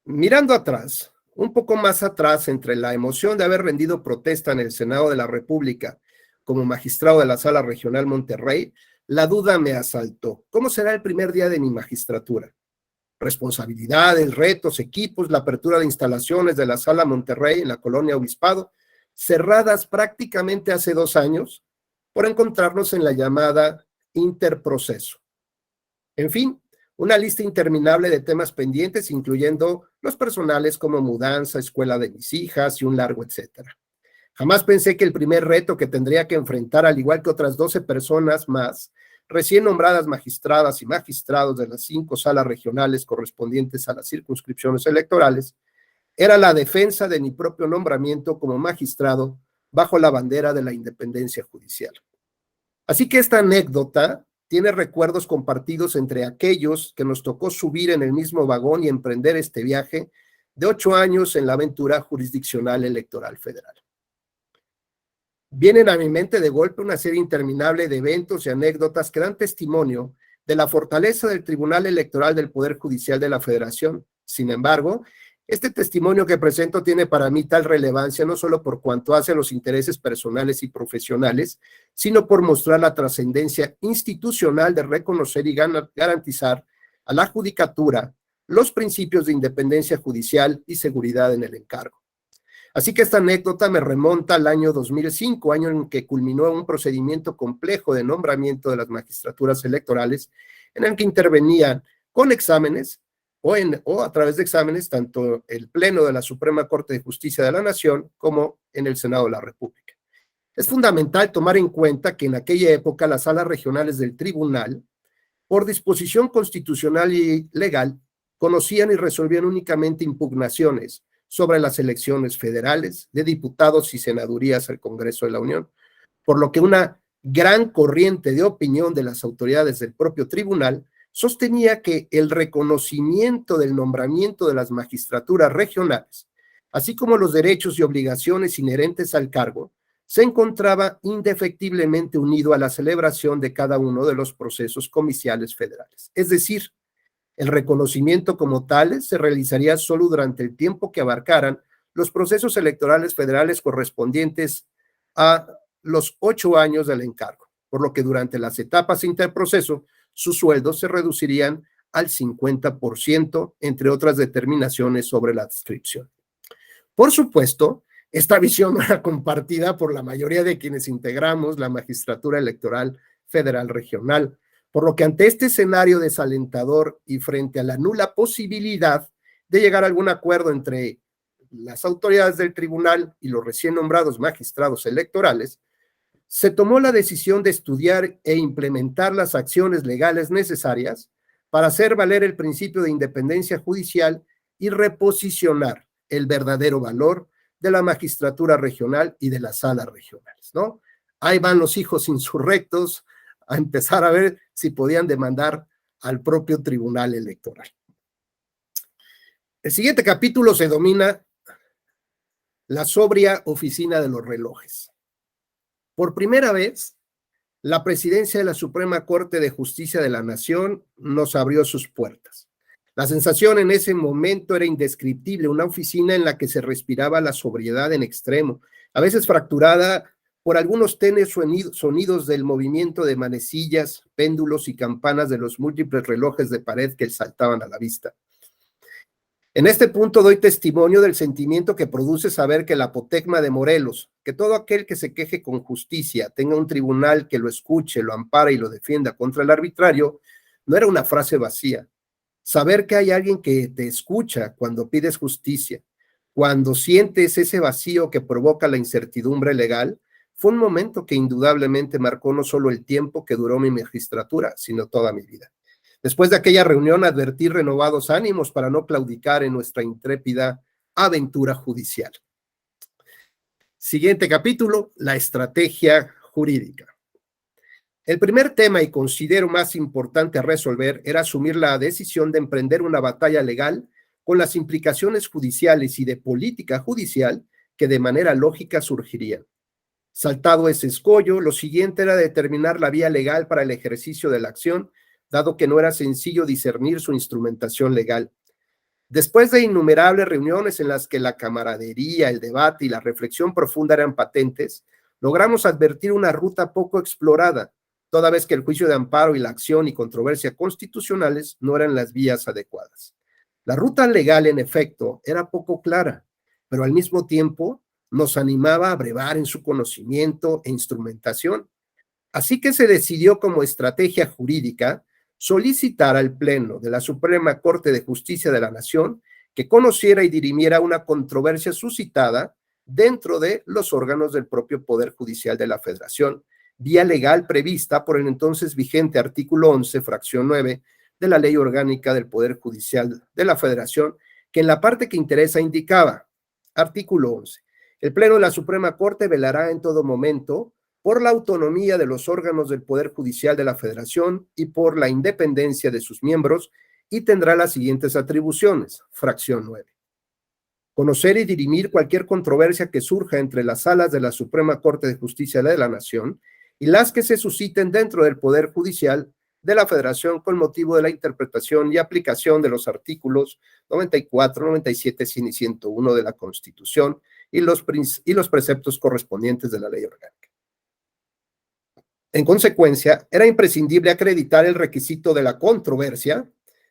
Mirando atrás, un poco más atrás, entre la emoción de haber rendido protesta en el Senado de la República como magistrado de la Sala Regional Monterrey, la duda me asaltó. ¿Cómo será el primer día de mi magistratura? Responsabilidades, retos, equipos, la apertura de instalaciones de la Sala Monterrey en la colonia Obispado, cerradas prácticamente hace 2 años por encontrarnos en la llamada interproceso. En fin, una lista interminable de temas pendientes, incluyendo los personales como mudanza, escuela de mis hijas y un largo etcétera. Jamás pensé que el primer reto que tendría que enfrentar, al igual que otras 12 personas más, recién nombradas magistradas y magistrados de las 5 salas regionales correspondientes a las circunscripciones electorales, era la defensa de mi propio nombramiento como magistrado bajo la bandera de la independencia judicial. Así que esta anécdota tiene recuerdos compartidos entre aquellos que nos tocó subir en el mismo vagón y emprender este viaje de 8 años en la aventura jurisdiccional electoral federal. Vienen a mi mente de golpe una serie interminable de eventos y anécdotas que dan testimonio de la fortaleza del Tribunal Electoral del Poder Judicial de la Federación. Sin embargo, este testimonio que presento tiene para mí tal relevancia no solo por cuanto hace a los intereses personales y profesionales, sino por mostrar la trascendencia institucional de reconocer y garantizar a la judicatura los principios de independencia judicial y seguridad en el encargo. Así que esta anécdota me remonta al año 2005, año en que culminó un procedimiento complejo de nombramiento de las magistraturas electorales, en el que intervenían con exámenes o a través de exámenes tanto el Pleno de la Suprema Corte de Justicia de la Nación como en el Senado de la República. Es fundamental tomar en cuenta que en aquella época las salas regionales del tribunal, por disposición constitucional y legal, conocían y resolvían únicamente impugnaciones sobre las elecciones federales de diputados y senadurías al Congreso de la Unión, por lo que una gran corriente de opinión de las autoridades del propio tribunal sostenía que el reconocimiento del nombramiento de las magistraturas regionales, así como los derechos y obligaciones inherentes al cargo, se encontraba indefectiblemente unido a la celebración de cada uno de los procesos comiciales federales. Es decir, el reconocimiento como tales se realizaría solo durante el tiempo que abarcaran los procesos electorales federales correspondientes a los 8 años del encargo, por lo que durante las etapas interproceso sus sueldos se reducirían al 50%, entre otras determinaciones sobre la adscripción. Por supuesto, esta visión no era compartida por la mayoría de quienes integramos la magistratura electoral federal regional, por lo que ante este escenario desalentador y frente a la nula posibilidad de llegar a algún acuerdo entre las autoridades del tribunal y los recién nombrados magistrados electorales, se tomó la decisión de estudiar e implementar las acciones legales necesarias para hacer valer el principio de independencia judicial y reposicionar el verdadero valor de la magistratura regional y de las salas regionales, ¿no? Ahí van los hijos insurrectos a empezar a ver si podían demandar al propio tribunal electoral. El siguiente capítulo se denomina La sobria oficina de los relojes. Por primera vez, la presidencia de la Suprema Corte de Justicia de la Nación nos abrió sus puertas. La sensación en ese momento era indescriptible, una oficina en la que se respiraba la sobriedad en extremo, a veces fracturada por algunos tenues sonidos del movimiento de manecillas, péndulos y campanas de los múltiples relojes de pared que saltaban a la vista. En este punto doy testimonio del sentimiento que produce saber que la apotegma de Morelos, que todo aquel que se queje con justicia tenga un tribunal que lo escuche, lo ampara y lo defienda contra el arbitrario, no era una frase vacía. Saber que hay alguien que te escucha cuando pides justicia, cuando sientes ese vacío que provoca la incertidumbre legal, fue un momento que indudablemente marcó no solo el tiempo que duró mi magistratura, sino toda mi vida. Después de aquella reunión advertí renovados ánimos para no claudicar en nuestra intrépida aventura judicial. Siguiente capítulo, la estrategia jurídica. El primer tema y considero más importante a resolver era asumir la decisión de emprender una batalla legal con las implicaciones judiciales y de política judicial que de manera lógica surgirían. Saltado ese escollo, lo siguiente era determinar la vía legal para el ejercicio de la acción, dado que no era sencillo discernir su instrumentación legal. Después de innumerables reuniones en las que la camaradería, el debate y la reflexión profunda eran patentes, logramos advertir una ruta poco explorada, toda vez que el juicio de amparo y la acción y controversia constitucionales no eran las vías adecuadas. La ruta legal, en efecto, era poco clara, pero al mismo tiempo nos animaba a brevar en su conocimiento e instrumentación. Así que se decidió como estrategia jurídica solicitar al Pleno de la Suprema Corte de Justicia de la Nación que conociera y dirimiera una controversia suscitada dentro de los órganos del propio Poder Judicial de la Federación, vía legal prevista por el entonces vigente artículo 11, fracción 9 de la Ley Orgánica del Poder Judicial de la Federación, que en la parte que interesa indicaba, artículo 11, el Pleno de la Suprema Corte velará en todo momento por la autonomía de los órganos del Poder Judicial de la Federación y por la independencia de sus miembros y tendrá las siguientes atribuciones, fracción 9. Conocer y dirimir cualquier controversia que surja entre las salas de la Suprema Corte de Justicia de la Nación y las que se susciten dentro del Poder Judicial de la Federación con motivo de la interpretación y aplicación de los artículos 94, 97, 100 y 101 de la Constitución y los preceptos correspondientes de la Ley Orgánica. En consecuencia, era imprescindible acreditar el requisito de la controversia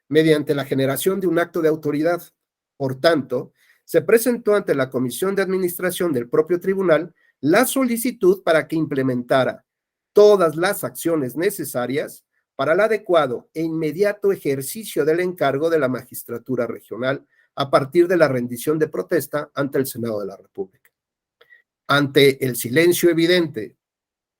mediante la generación de un acto de autoridad. Por tanto, se presentó ante la Comisión de Administración del propio tribunal la solicitud para que implementara todas las acciones necesarias para el adecuado e inmediato ejercicio del encargo de la magistratura regional a partir de la rendición de protesta ante el Senado de la República. Ante el silencio evidente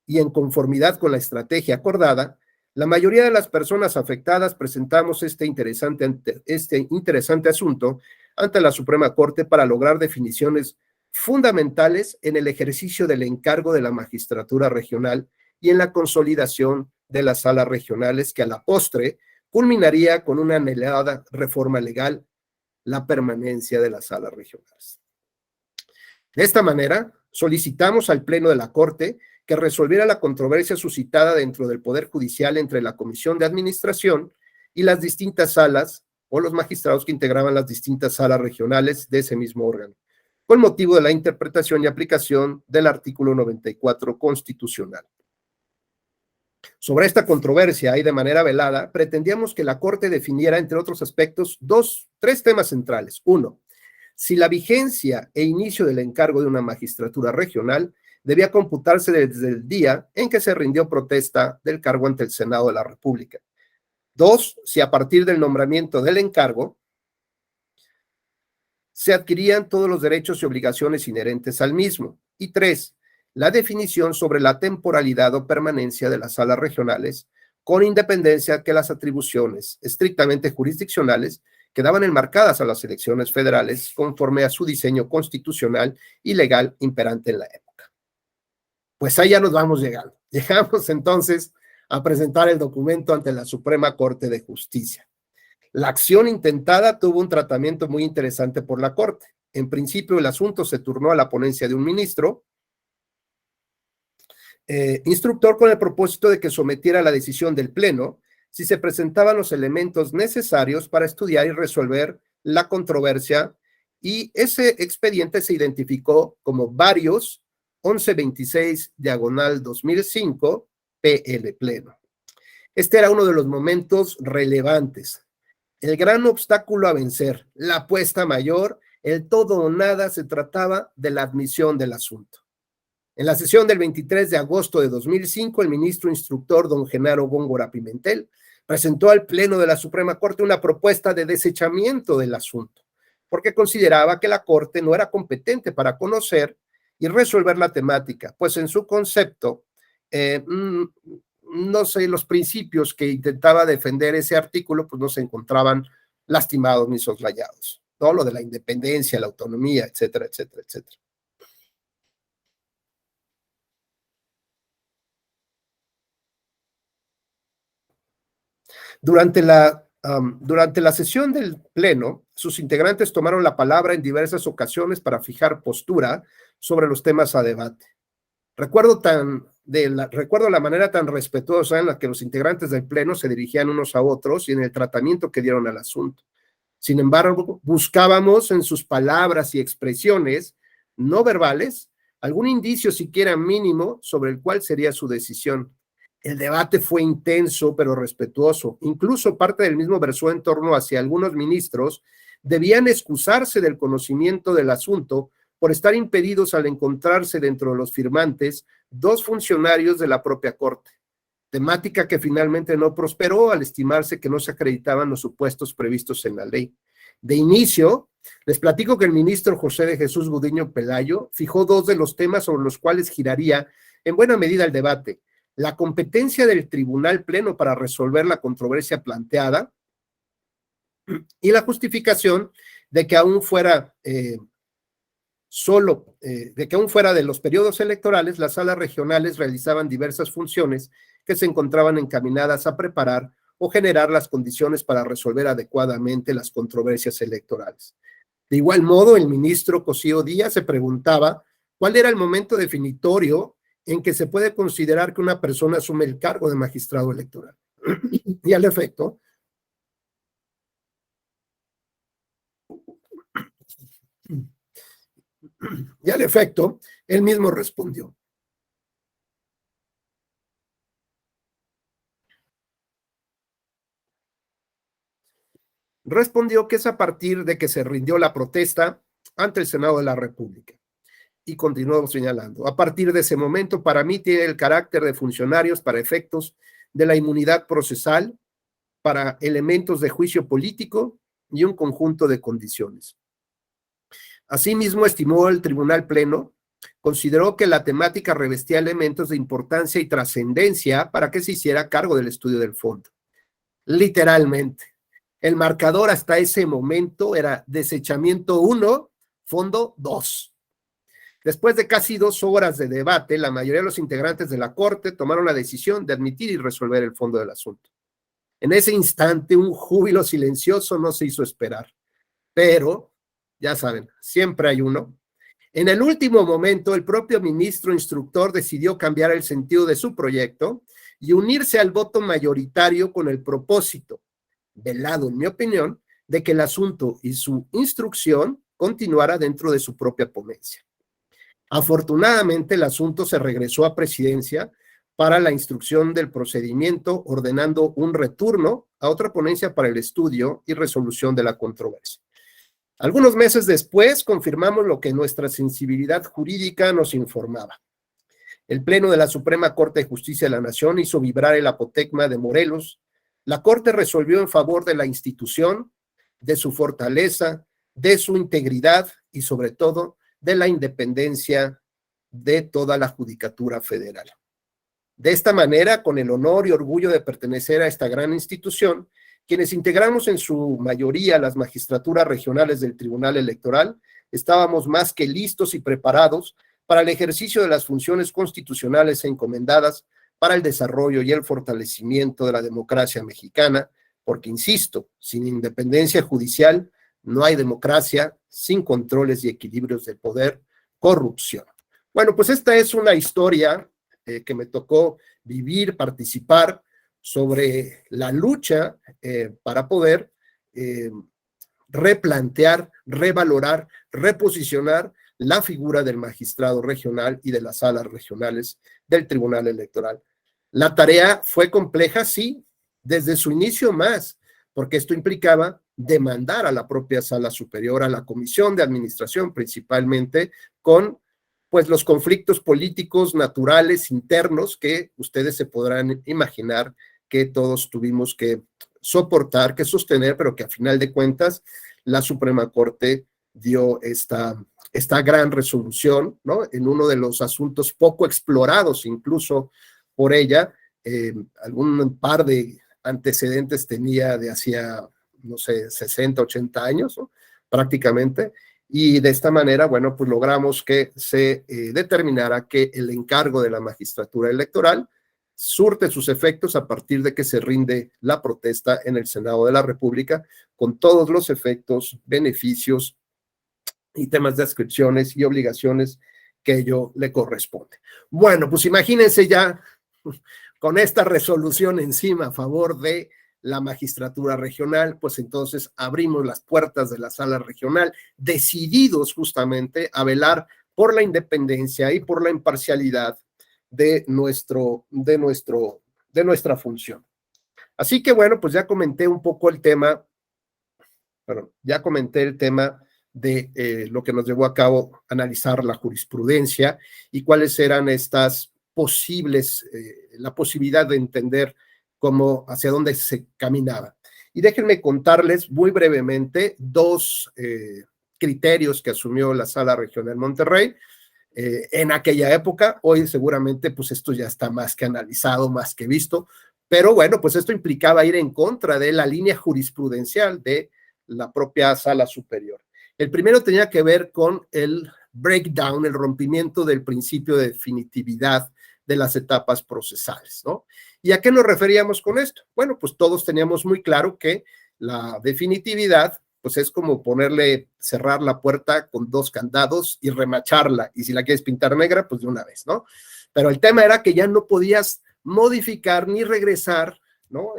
y en conformidad con la estrategia acordada, la mayoría de las personas afectadas presentamos este interesante asunto ante la Suprema Corte para lograr definiciones fundamentales en el ejercicio del encargo de la magistratura regional y en la consolidación de las salas regionales que a la postre culminaría con una anhelada reforma legal, la permanencia de las salas regionales. De esta manera, solicitamos al Pleno de la Corte que resolviera la controversia suscitada dentro del Poder Judicial entre la Comisión de Administración y las distintas salas o los magistrados que integraban las distintas salas regionales de ese mismo órgano, con motivo de la interpretación y aplicación del artículo 94 constitucional. Sobre esta controversia y de manera velada, pretendíamos que la Corte definiera, entre otros aspectos, tres temas centrales. Uno, si la vigencia e inicio del encargo de una magistratura regional debía computarse desde el día en que se rindió protesta del cargo ante el Senado de la República. Dos, si a partir del nombramiento del encargo se adquirían todos los derechos y obligaciones inherentes al mismo. Y tres, la definición sobre la temporalidad o permanencia de las salas regionales, con independencia que las atribuciones estrictamente jurisdiccionales quedaban enmarcadas a las elecciones federales conforme a su diseño constitucional y legal imperante en la época. Pues ahí ya nos vamos llegando. Llegamos entonces a presentar el documento ante la Suprema Corte de Justicia. La acción intentada tuvo un tratamiento muy interesante por la Corte. En principio, el asunto se turnó a la ponencia de un ministro, instructor, con el propósito de que sometiera a la decisión del Pleno si se presentaban los elementos necesarios para estudiar y resolver la controversia, y ese expediente se identificó como varios 1126/2005 PL Pleno. Este era uno de los momentos relevantes. El gran obstáculo a vencer, la apuesta mayor, el todo o nada, se trataba de la admisión del asunto. En la sesión del 23 de agosto de 2005, el ministro instructor don Genaro Góngora Pimentel presentó al Pleno de la Suprema Corte una propuesta de desechamiento del asunto, porque consideraba que la Corte no era competente para conocer y resolver la temática, pues en su concepto, no sé, los principios que intentaba defender ese artículo, pues no se encontraban lastimados ni soslayados, ¿no? Lo de la independencia, la autonomía, etcétera, etcétera, etcétera. Durante la sesión del Pleno, sus integrantes tomaron la palabra en diversas ocasiones para fijar postura sobre los temas a debate. Recuerdo la manera tan respetuosa en la que los integrantes del Pleno se dirigían unos a otros y en el tratamiento que dieron al asunto. Sin embargo, buscábamos en sus palabras y expresiones no verbales algún indicio siquiera mínimo sobre el cual sería su decisión. El debate fue intenso pero respetuoso. Incluso parte del mismo versó en torno hacia algunos ministros debían excusarse del conocimiento del asunto por estar impedidos al encontrarse dentro de los firmantes 2 funcionarios de la propia Corte, temática que finalmente no prosperó al estimarse que no se acreditaban los supuestos previstos en la ley. De inicio, les platico que el ministro José de Jesús Gudiño Pelayo fijó 2 de los temas sobre los cuales giraría en buena medida el debate: la competencia del Tribunal Pleno para resolver la controversia planteada y la justificación de que aún fuera de los periodos electorales, las salas regionales realizaban diversas funciones que se encontraban encaminadas a preparar o generar las condiciones para resolver adecuadamente las controversias electorales. De igual modo, el ministro Cosío Díaz se preguntaba cuál era el momento definitorio en que se puede considerar que una persona asume el cargo de magistrado electoral. Y al efecto, él mismo respondió. Respondió que es a partir de que se rindió la protesta ante el Senado de la República. Y continuó señalando: a partir de ese momento, para mí tiene el carácter de funcionarios para efectos de la inmunidad procesal, para elementos de juicio político y un conjunto de condiciones. Asimismo, estimó el Tribunal Pleno, consideró que la temática revestía elementos de importancia y trascendencia para que se hiciera cargo del estudio del fondo. Literalmente, el marcador hasta ese momento era desechamiento 1, fondo 2. Después de casi 2 horas de debate, la mayoría de los integrantes de la Corte tomaron la decisión de admitir y resolver el fondo del asunto. En ese instante, un júbilo silencioso no se hizo esperar, pero, ya saben, siempre hay uno. En el último momento, el propio ministro instructor decidió cambiar el sentido de su proyecto y unirse al voto mayoritario con el propósito, velado en mi opinión, de que el asunto y su instrucción continuara dentro de su propia ponencia. Afortunadamente, el asunto se regresó a presidencia para la instrucción del procedimiento, ordenando un retorno a otra ponencia para el estudio y resolución de la controversia. Algunos meses después, confirmamos lo que nuestra sensibilidad jurídica nos informaba. El Pleno de la Suprema Corte de Justicia de la Nación hizo vibrar el apotegma de Morelos. La Corte resolvió en favor de la institución, de su fortaleza, de su integridad y, sobre todo, de la independencia de toda la Judicatura Federal. De esta manera, con el honor y orgullo de pertenecer a esta gran institución, quienes integramos en su mayoría las magistraturas regionales del Tribunal Electoral, estábamos más que listos y preparados para el ejercicio de las funciones constitucionales encomendadas para el desarrollo y el fortalecimiento de la democracia mexicana, porque, insisto, sin independencia judicial no hay democracia, sin controles y equilibrios de poder, corrupción. Bueno, pues esta es una historia que me tocó vivir, participar sobre la lucha para poder replantear, revalorar, reposicionar la figura del magistrado regional y de las salas regionales del Tribunal Electoral. La tarea fue compleja, sí, desde su inicio más, porque esto implicaba demandar a la propia Sala Superior, a la Comisión de Administración principalmente, con pues los conflictos políticos naturales internos que ustedes se podrán imaginar que todos tuvimos que soportar, que sostener, pero que a final de cuentas la Suprema Corte dio esta esta gran resolución, ¿no? En uno de los asuntos poco explorados incluso por ella, algún par de antecedentes tenía de hacía, no sé, 60, 80 años, ¿no? Prácticamente, y de esta manera, bueno, pues logramos que se determinara que el encargo de la magistratura electoral surte sus efectos a partir de que se rinde la protesta en el Senado de la República, con todos los efectos, beneficios y temas de adscripciones y obligaciones que ello le corresponde. Bueno, pues imagínense ya con esta resolución encima a favor de la magistratura regional, pues entonces abrimos las puertas de la sala regional, decididos justamente a velar por la independencia y por la imparcialidad de nuestra función. Así que bueno, pues ya comenté un poco el tema, ya comenté el tema de lo que nos llevó a cabo analizar la jurisprudencia y cuáles eran estas posibles, la posibilidad de entender cómo, hacia dónde se caminaba. Y déjenme contarles muy brevemente dos criterios que asumió la Sala Regional Monterrey en aquella época. Hoy seguramente pues esto ya está más que analizado, más que visto, pero bueno, pues esto implicaba ir en contra de la línea jurisprudencial de la propia Sala Superior. El primero tenía que ver con el breakdown, el rompimiento del principio de definitividad de las etapas procesales, ¿no? ¿Y a qué nos referíamos con esto? Bueno, pues todos teníamos muy claro que la definitividad, pues es como cerrar la puerta con dos candados y remacharla, y si la quieres pintar negra, pues de una vez, ¿no? Pero el tema era que ya no podías modificar ni regresar, ¿no?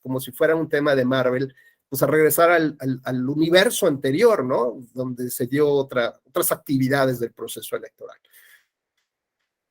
Como si fuera un tema de Marvel, pues a regresar al universo anterior, ¿no? Donde se dio otras actividades del proceso electoral.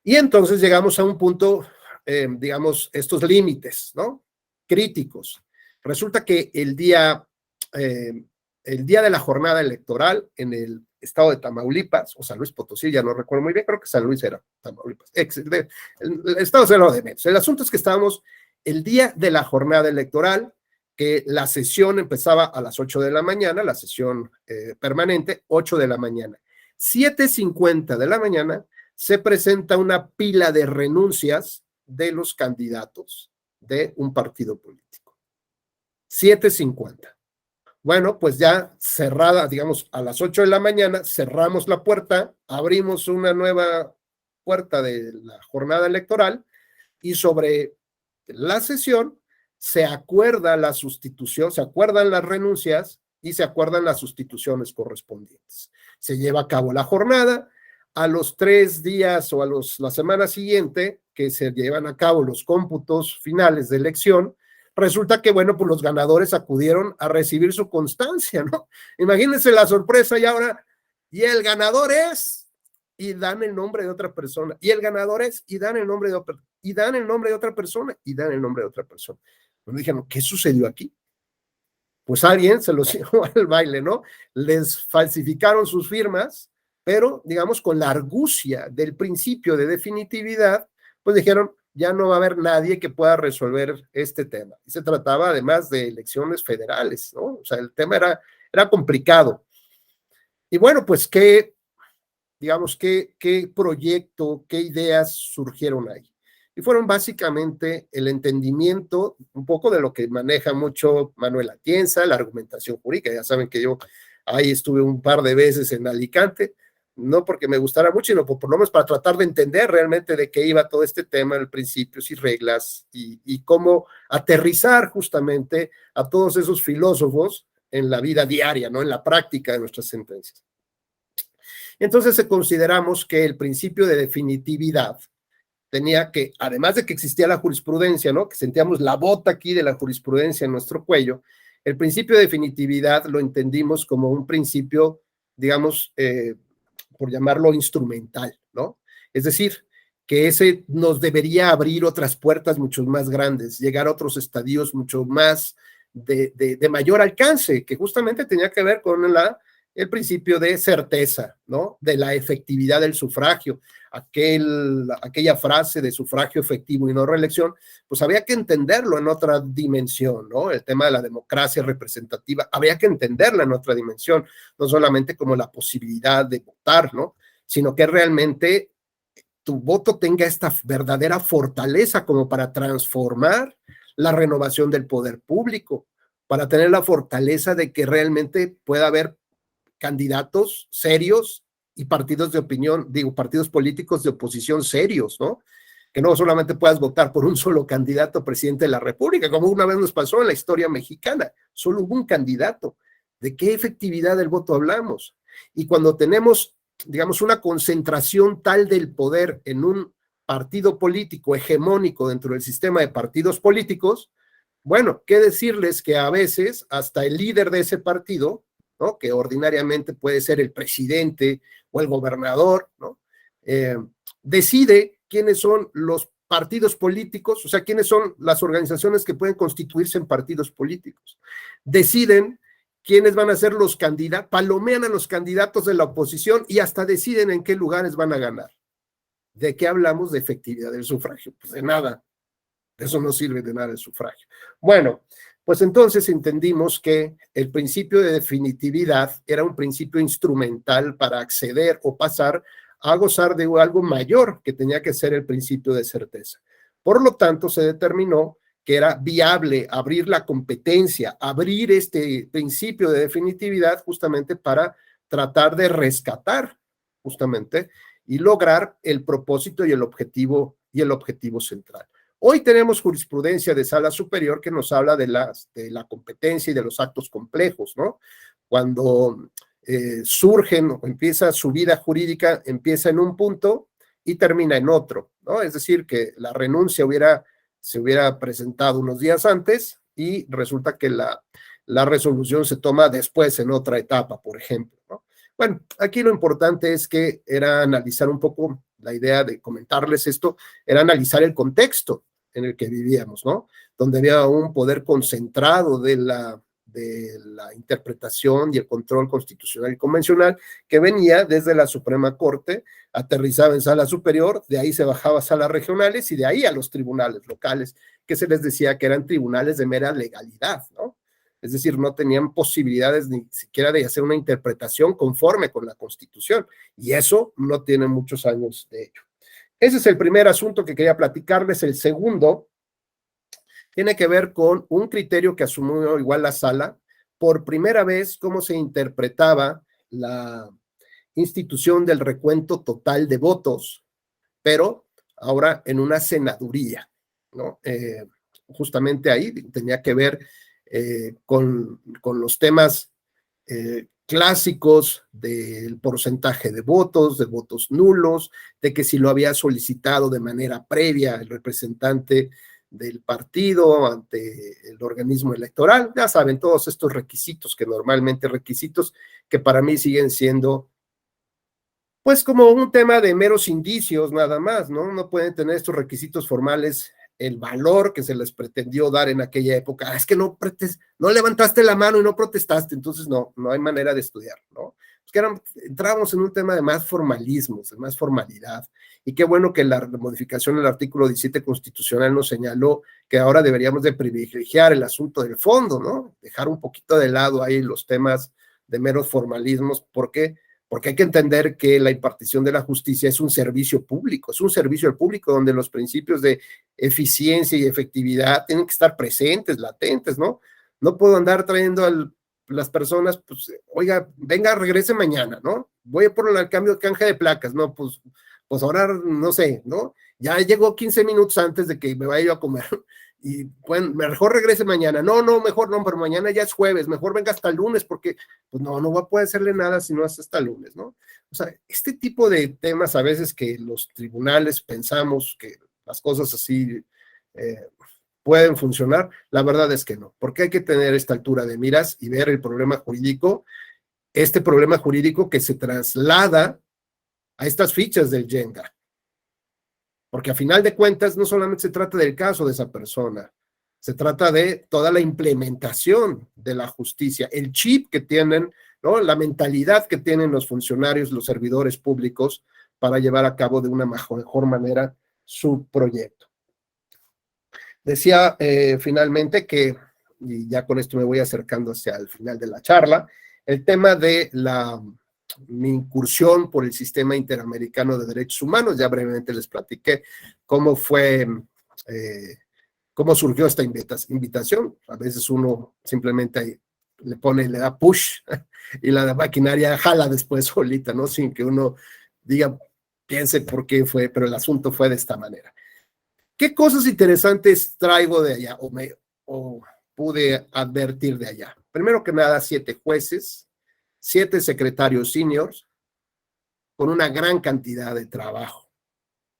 Y entonces llegamos a un punto, digamos, estos límites, ¿no? Críticos. Resulta que el día de la jornada electoral en el estado de Tamaulipas, o San Luis Potosí, ya no recuerdo muy bien, creo que San Luis era Tamaulipas, el estado se lo de menos. El asunto es que estábamos el día de la jornada electoral, que la sesión empezaba a las 8 de la mañana, la sesión permanente, 8 de la mañana. 7:50 de la mañana se presenta una pila de renuncias de los candidatos de un partido político. 7:50. Bueno, pues ya cerrada, digamos, a las 8 de la mañana, cerramos la puerta, abrimos una nueva puerta de la jornada electoral y sobre la sesión se acuerda la sustitución, se acuerdan las renuncias y se acuerdan las sustituciones correspondientes. Se lleva a cabo la jornada. A los 3 días o la semana siguiente que se llevan a cabo los cómputos finales de elección, resulta que, bueno, pues los ganadores acudieron a recibir su constancia, ¿no? Imagínense la sorpresa y ahora, y el ganador es, y dan el nombre de otra persona, y el ganador es, y dan el nombre de otra, y dan el nombre de otra persona, y dan el nombre de otra persona. Bueno, dijeron, ¿qué sucedió aquí? Pues alguien se los llevó al baile, ¿no? Les falsificaron sus firmas, pero, digamos, con la argucia del principio de definitividad, pues dijeron, ya no va a haber nadie que pueda resolver este tema. Y se trataba además de elecciones federales, ¿no? O sea, el tema era complicado. Y bueno, pues, ¿qué proyecto, qué ideas surgieron ahí? Y fueron básicamente el entendimiento, un poco de lo que maneja mucho Manuel Atienza, la argumentación jurídica. Ya saben que yo ahí estuve un par de veces en Alicante, no porque me gustara mucho, sino por lo menos para tratar de entender realmente de qué iba todo este tema, el principios y reglas, y cómo aterrizar justamente a todos esos filósofos en la vida diaria, ¿no? En la práctica de nuestras sentencias. Entonces consideramos que el principio de definitividad tenía que, además de que existía la jurisprudencia, ¿no? Que sentíamos la bota aquí de la jurisprudencia en nuestro cuello, el principio de definitividad lo entendimos como un principio, digamos, por llamarlo instrumental, ¿no? Es decir, que ese nos debería abrir otras puertas mucho más grandes, llegar a otros estadios mucho más de mayor alcance, que justamente tenía que ver con la el principio de certeza, ¿no? De la efectividad del sufragio, aquella frase de sufragio efectivo y no reelección, pues había que entenderlo en otra dimensión, ¿no? El tema de la democracia representativa, había que entenderla en otra dimensión, no solamente como la posibilidad de votar, ¿no? Sino que realmente tu voto tenga esta verdadera fortaleza como para transformar la renovación del poder público, para tener la fortaleza de que realmente pueda haber candidatos serios y partidos de opinión, digo, partidos políticos de oposición serios, ¿no? Que no solamente puedas votar por un solo candidato presidente de la República, como una vez nos pasó en la historia mexicana, solo hubo un candidato. ¿De qué efectividad del voto hablamos? Y cuando tenemos, digamos, una concentración tal del poder en un partido político hegemónico dentro del sistema de partidos políticos, bueno, qué decirles que a veces hasta el líder de ese partido, ¿no? Que ordinariamente puede ser el presidente o el gobernador, ¿no? Decide quiénes son los partidos políticos, o sea, quiénes son las organizaciones que pueden constituirse en partidos políticos. Deciden quiénes van a ser los candidatos, palomean a los candidatos de la oposición y hasta deciden en qué lugares van a ganar. ¿De qué hablamos? De efectividad del sufragio. Pues de nada. De eso no sirve de nada el sufragio. Bueno, pues entonces entendimos que el principio de definitividad era un principio instrumental para acceder o pasar a gozar de algo mayor que tenía que ser el principio de certeza. Por lo tanto, se determinó que era viable abrir la competencia, abrir este principio de definitividad justamente para tratar de rescatar justamente y lograr el propósito y el objetivo central. Hoy tenemos jurisprudencia de sala superior que nos habla de la competencia y de los actos complejos, ¿no? Cuando surgen o empieza su vida jurídica, empieza en un punto y termina en otro, ¿no? Es decir, que la renuncia se hubiera presentado unos días antes y resulta que la resolución se toma después en otra etapa, por ejemplo, ¿no? Bueno, aquí lo importante es que era analizar un poco, la idea de comentarles esto, era analizar el contexto en el que vivíamos, ¿no? Donde había un poder concentrado de la interpretación y el control constitucional y convencional que venía desde la Suprema Corte, aterrizaba en sala superior, de ahí se bajaba a salas regionales y de ahí a los tribunales locales, que se les decía que eran tribunales de mera legalidad, ¿no? Es decir, no tenían posibilidades ni siquiera de hacer una interpretación conforme con la Constitución, y eso no tiene muchos años de ello. Ese es el primer asunto que quería platicarles. El segundo tiene que ver con un criterio que asumió igual la sala, por primera vez cómo se interpretaba la institución del recuento total de votos, pero ahora en una senaduría, ¿no? Justamente ahí tenía que ver con los temas clásicos del porcentaje de votos nulos, de que si lo había solicitado de manera previa el representante del partido ante el organismo electoral, ya saben, todos estos requisitos que normalmente requisitos que para mí siguen siendo pues como un tema de meros indicios nada más, ¿no? No pueden tener estos requisitos formales el valor que se les pretendió dar en aquella época. Es que no levantaste la mano y no protestaste, entonces no hay manera de estudiar, ¿no? Es que entrábamos en un tema de más formalismos, de más formalidad, y qué bueno que la modificación del artículo 17 constitucional nos señaló que ahora deberíamos de privilegiar el asunto del fondo, ¿no? Dejar un poquito de lado ahí los temas de meros formalismos, porque hay que entender que la impartición de la justicia es un servicio público, donde los principios de eficiencia y efectividad tienen que estar presentes, latentes, ¿no? No puedo andar trayendo a las personas, pues, oiga, venga, regrese mañana, ¿no? Voy por el cambio de canje de placas, ¿no? Pues ahora, no sé, ¿no? Ya llegó 15 minutos antes de que me vaya yo a comer, y bueno, mejor regrese mañana. No, mejor no, pero mañana ya es jueves, mejor venga hasta el lunes, porque pues no va a poder hacerle nada si no es hasta el lunes, ¿no? O sea, este tipo de temas a veces que los tribunales pensamos que las cosas así pueden funcionar, la verdad es que no, porque hay que tener esta altura de miras y ver el problema jurídico, este problema jurídico que se traslada a estas fichas del Jenga. Porque a final de cuentas no solamente se trata del caso de esa persona, se trata de toda la implementación de la justicia, el chip que tienen ¿no? La mentalidad que tienen los funcionarios, los servidores públicos para llevar a cabo de una mejor manera su proyecto. Decía finalmente que, y ya con esto me voy acercando hacia el final de la charla, el tema de mi incursión por el Sistema Interamericano de Derechos Humanos, ya brevemente les platiqué cómo fue, cómo surgió esta invitación. A veces uno simplemente le da push y la maquinaria jala después solita, ¿no? Sin que uno diga, piense por qué fue, pero el asunto fue de esta manera. ¿Qué cosas interesantes traigo de allá o pude advertir de allá? Primero que nada, 7 jueces, 7 secretarios seniors, con una gran cantidad de trabajo.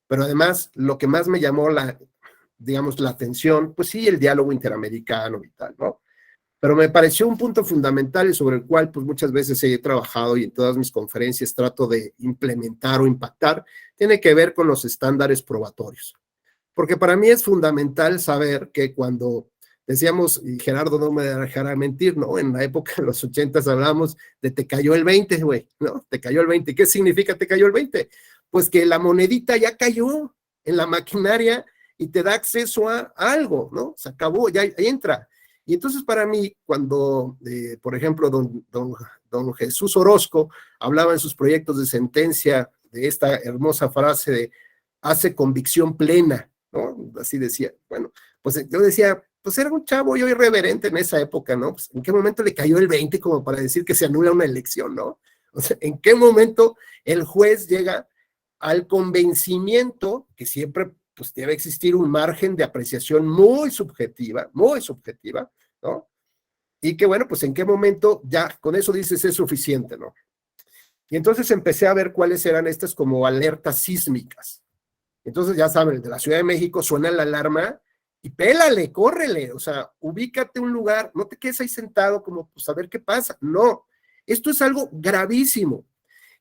Pero además, lo que más me llamó la atención, pues sí, el diálogo interamericano y tal, ¿no? Pero me pareció un punto fundamental y sobre el cual pues muchas veces he trabajado y en todas mis conferencias trato de implementar o impactar, tiene que ver con los estándares probatorios. Porque para mí es fundamental saber que cuando decíamos, y Gerardo no me dejará mentir, ¿no? En la época de los 80s hablábamos de te cayó el 20, güey, ¿no? Te cayó el 20. ¿Qué significa te cayó el 20? Pues que la monedita ya cayó en la maquinaria y te da acceso a algo, ¿no? Se acabó, ya entra. Y entonces para mí, cuando, por ejemplo, don Jesús Orozco hablaba en sus proyectos de sentencia de esta hermosa frase de hace convicción plena, ¿no? Así decía. Bueno, pues yo decía, pues era un chavo yo irreverente en esa época, ¿no? Pues, ¿en qué momento le cayó el 20 como para decir que se anula una elección, ¿no? O sea, ¿en qué momento el juez llega al convencimiento que siempre pues debe existir un margen de apreciación muy subjetiva, ¿no? Y que bueno, pues en qué momento ya con eso dices es suficiente, ¿no? Y entonces empecé a ver cuáles eran estas como alertas sísmicas. Entonces ya saben, de la Ciudad de México suena la alarma y pélale, córrele, o sea, ubícate un lugar, no te quedes ahí sentado como pues a ver qué pasa, no, esto es algo gravísimo.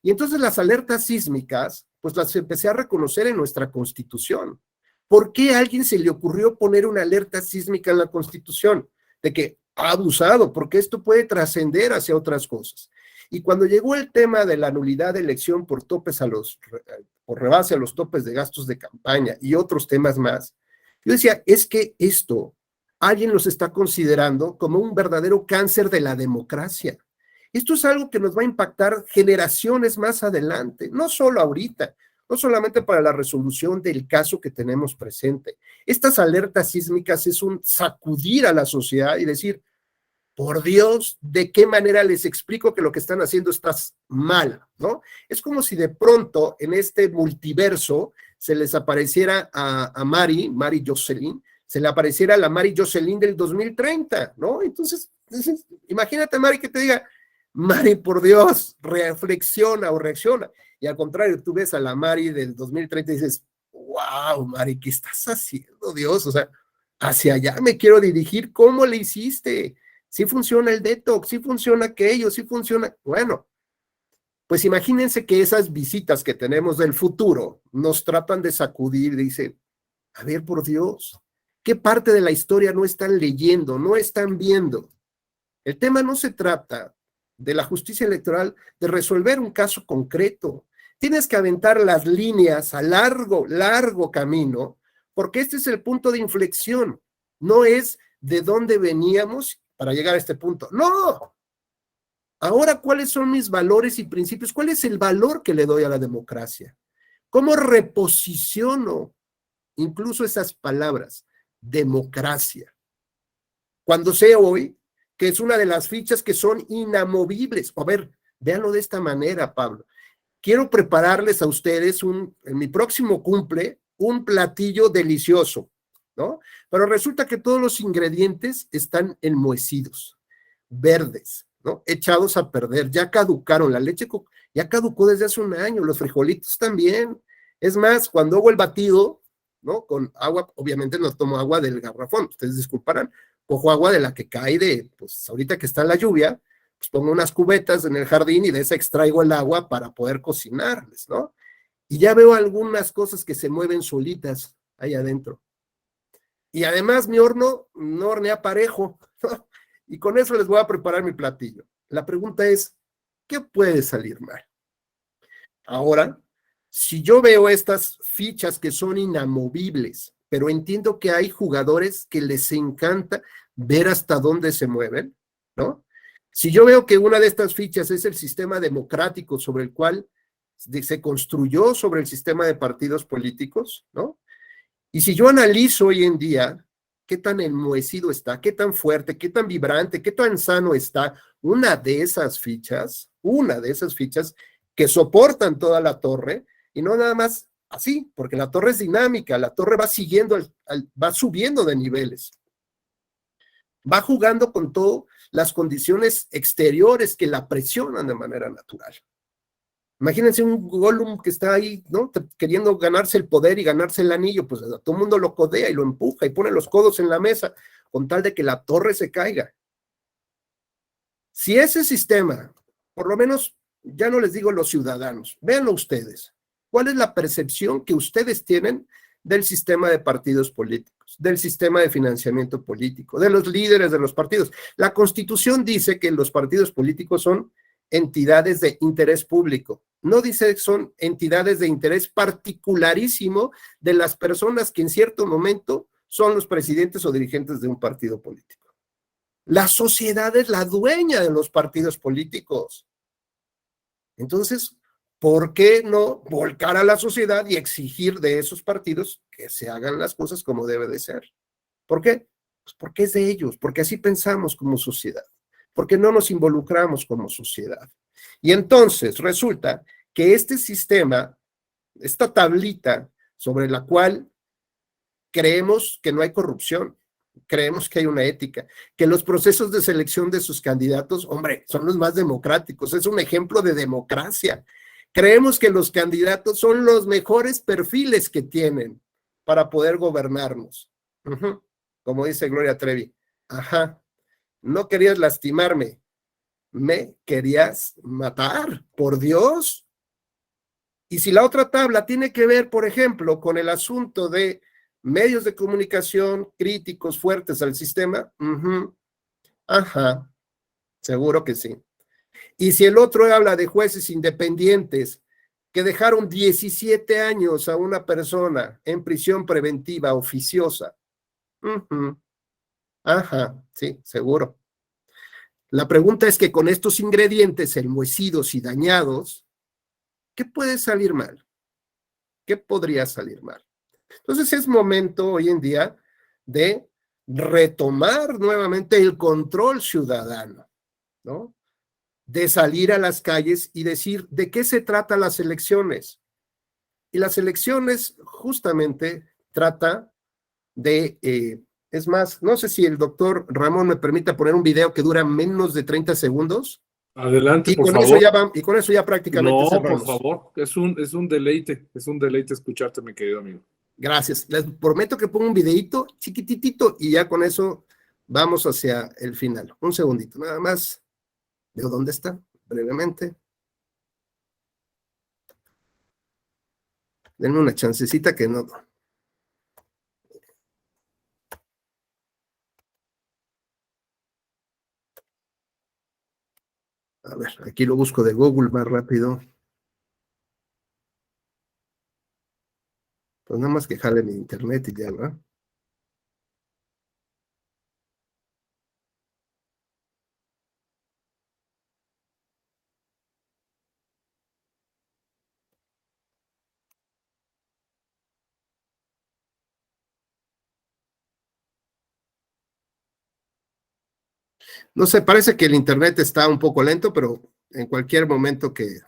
Y entonces las alertas sísmicas, pues las empecé a reconocer en nuestra Constitución. ¿Por qué a alguien se le ocurrió poner una alerta sísmica en la Constitución? De que ha abusado, porque esto puede trascender hacia otras cosas. Y cuando llegó el tema de la nulidad de elección por topes por rebase a los topes de gastos de campaña y otros temas más, yo decía, es que esto alguien los está considerando como un verdadero cáncer de la democracia. Esto es algo que nos va a impactar generaciones más adelante, no solo ahorita, no solamente para la resolución del caso que tenemos presente. Estas alertas sísmicas es un sacudir a la sociedad y decir, por Dios, ¿de qué manera les explico que lo que están haciendo está mal, ¿no? Es como si de pronto en este multiverso se les apareciera a Mary Jocelyn, se le apareciera la Mary Jocelyn del 2030, ¿no? Entonces, imagínate, Mary, que te diga, Mary, por Dios, reflexiona o reacciona. Y al contrario, tú ves a la Mary del 2030 y dices, wow, Mary, ¿qué estás haciendo, Dios? O sea, hacia allá me quiero dirigir, ¿cómo le hiciste? Sí funciona el detox, sí funciona aquello, sí funciona. Bueno, pues imagínense que esas visitas que tenemos del futuro nos tratan de sacudir, dice, a ver, por Dios, ¿qué parte de la historia no están leyendo, no están viendo? El tema no se trata de la justicia electoral, de resolver un caso concreto. Tienes que aventar las líneas a largo camino, porque este es el punto de inflexión. No es de dónde veníamos para llegar a este punto. No. Ahora, ¿cuáles son mis valores y principios? ¿Cuál es el valor que le doy a la democracia? ¿Cómo reposiciono incluso esas palabras? Democracia. Cuando sé hoy que es una de las fichas que son inamovibles. A ver, véanlo de esta manera, Pablo. Quiero prepararles a ustedes en mi próximo cumple un platillo delicioso, ¿no? Pero resulta que todos los ingredientes están enmohecidos, verdes, ¿no? Echados a perder, ya caducaron, la leche ya caducó desde hace un año, los frijolitos también. Es más, cuando hago el batido, ¿no? Con agua, obviamente no tomo agua del garrafón, ustedes disculparán, cojo agua de la que cae pues ahorita que está la lluvia, pues pongo unas cubetas en el jardín y de esa extraigo el agua para poder cocinarles, ¿no? Y ya veo algunas cosas que se mueven solitas ahí adentro. Y además mi horno no hornea parejo, ¿no? Y con eso les voy a preparar mi platillo. La pregunta es, ¿Qué puede salir mal? Ahora, si yo veo estas fichas que son inamovibles, pero entiendo que hay jugadores que les encanta ver hasta dónde se mueven, ¿no? Si yo veo que una de estas fichas es el sistema democrático sobre el cual se construyó sobre el sistema de partidos políticos, ¿no? Y si yo analizo hoy en día qué tan enmohecido está, qué tan fuerte, qué tan vibrante, qué tan sano está una de esas fichas que soportan toda la torre, y no nada más así, porque la torre es dinámica, la torre va siguiendo, va subiendo de niveles, va jugando con todas las condiciones exteriores que la presionan de manera natural. Imagínense un Gollum que está ahí, ¿no? Queriendo ganarse el poder y ganarse el anillo, pues todo el mundo lo codea y lo empuja y pone los codos en la mesa con tal de que la torre se caiga. Si ese sistema, por lo menos, ya no les digo los ciudadanos, véanlo ustedes, ¿cuál es la percepción que ustedes tienen del sistema de partidos políticos, del sistema de financiamiento político, de los líderes de los partidos? La Constitución dice que los partidos políticos son entidades de interés público, no dice que son entidades de interés particularísimo de las personas que en cierto momento son los presidentes o dirigentes de un partido político. La sociedad es la dueña de los partidos políticos. Entonces, ¿por qué no volcar a la sociedad y exigir de esos partidos que se hagan las cosas como debe de ser? ¿Por qué? Pues porque es de ellos, porque así pensamos como sociedad, porque no nos involucramos como sociedad. Y entonces resulta que este sistema, esta tablita sobre la cual creemos que no hay corrupción, creemos que hay una ética, que los procesos de selección de sus candidatos, hombre, son los más democráticos, es un ejemplo de democracia. Creemos que los candidatos son los mejores perfiles que tienen para poder gobernarnos. Como dice Gloria Trevi, ajá, no querías lastimarme, me querías matar, por Dios. Y si la otra tabla tiene que ver, por ejemplo, con el asunto de medios de comunicación críticos fuertes al sistema, ajá, seguro que sí. Y si el otro habla de jueces independientes que dejaron 17 años a una persona en prisión preventiva oficiosa, ajá, sí, seguro. La pregunta es que con estos ingredientes enmohecidos y dañados, ¿qué puede salir mal? ¿Qué podría salir mal? Entonces es momento hoy en día de retomar nuevamente el control ciudadano, ¿no? De salir a las calles y decir de qué se tratan las elecciones. Y las elecciones justamente trata de, es más, no sé si el doctor Ramón me permita poner un video que dura menos de 30 segundos. Adelante, Y por con favor. eso ya y con eso ya prácticamente No, cerramos. por favor, es un deleite escucharte, mi querido amigo. Gracias. Les prometo que pongo un videito chiquititito y ya con eso vamos hacia el final. Un segundito, nada más. Veo dónde está, brevemente. Denme una chancecita que no. A ver, aquí lo busco de Google más rápido. Pues nada más que jale mi internet y ya, ¿no? No sé, parece que el internet está un poco lento, pero en cualquier momento que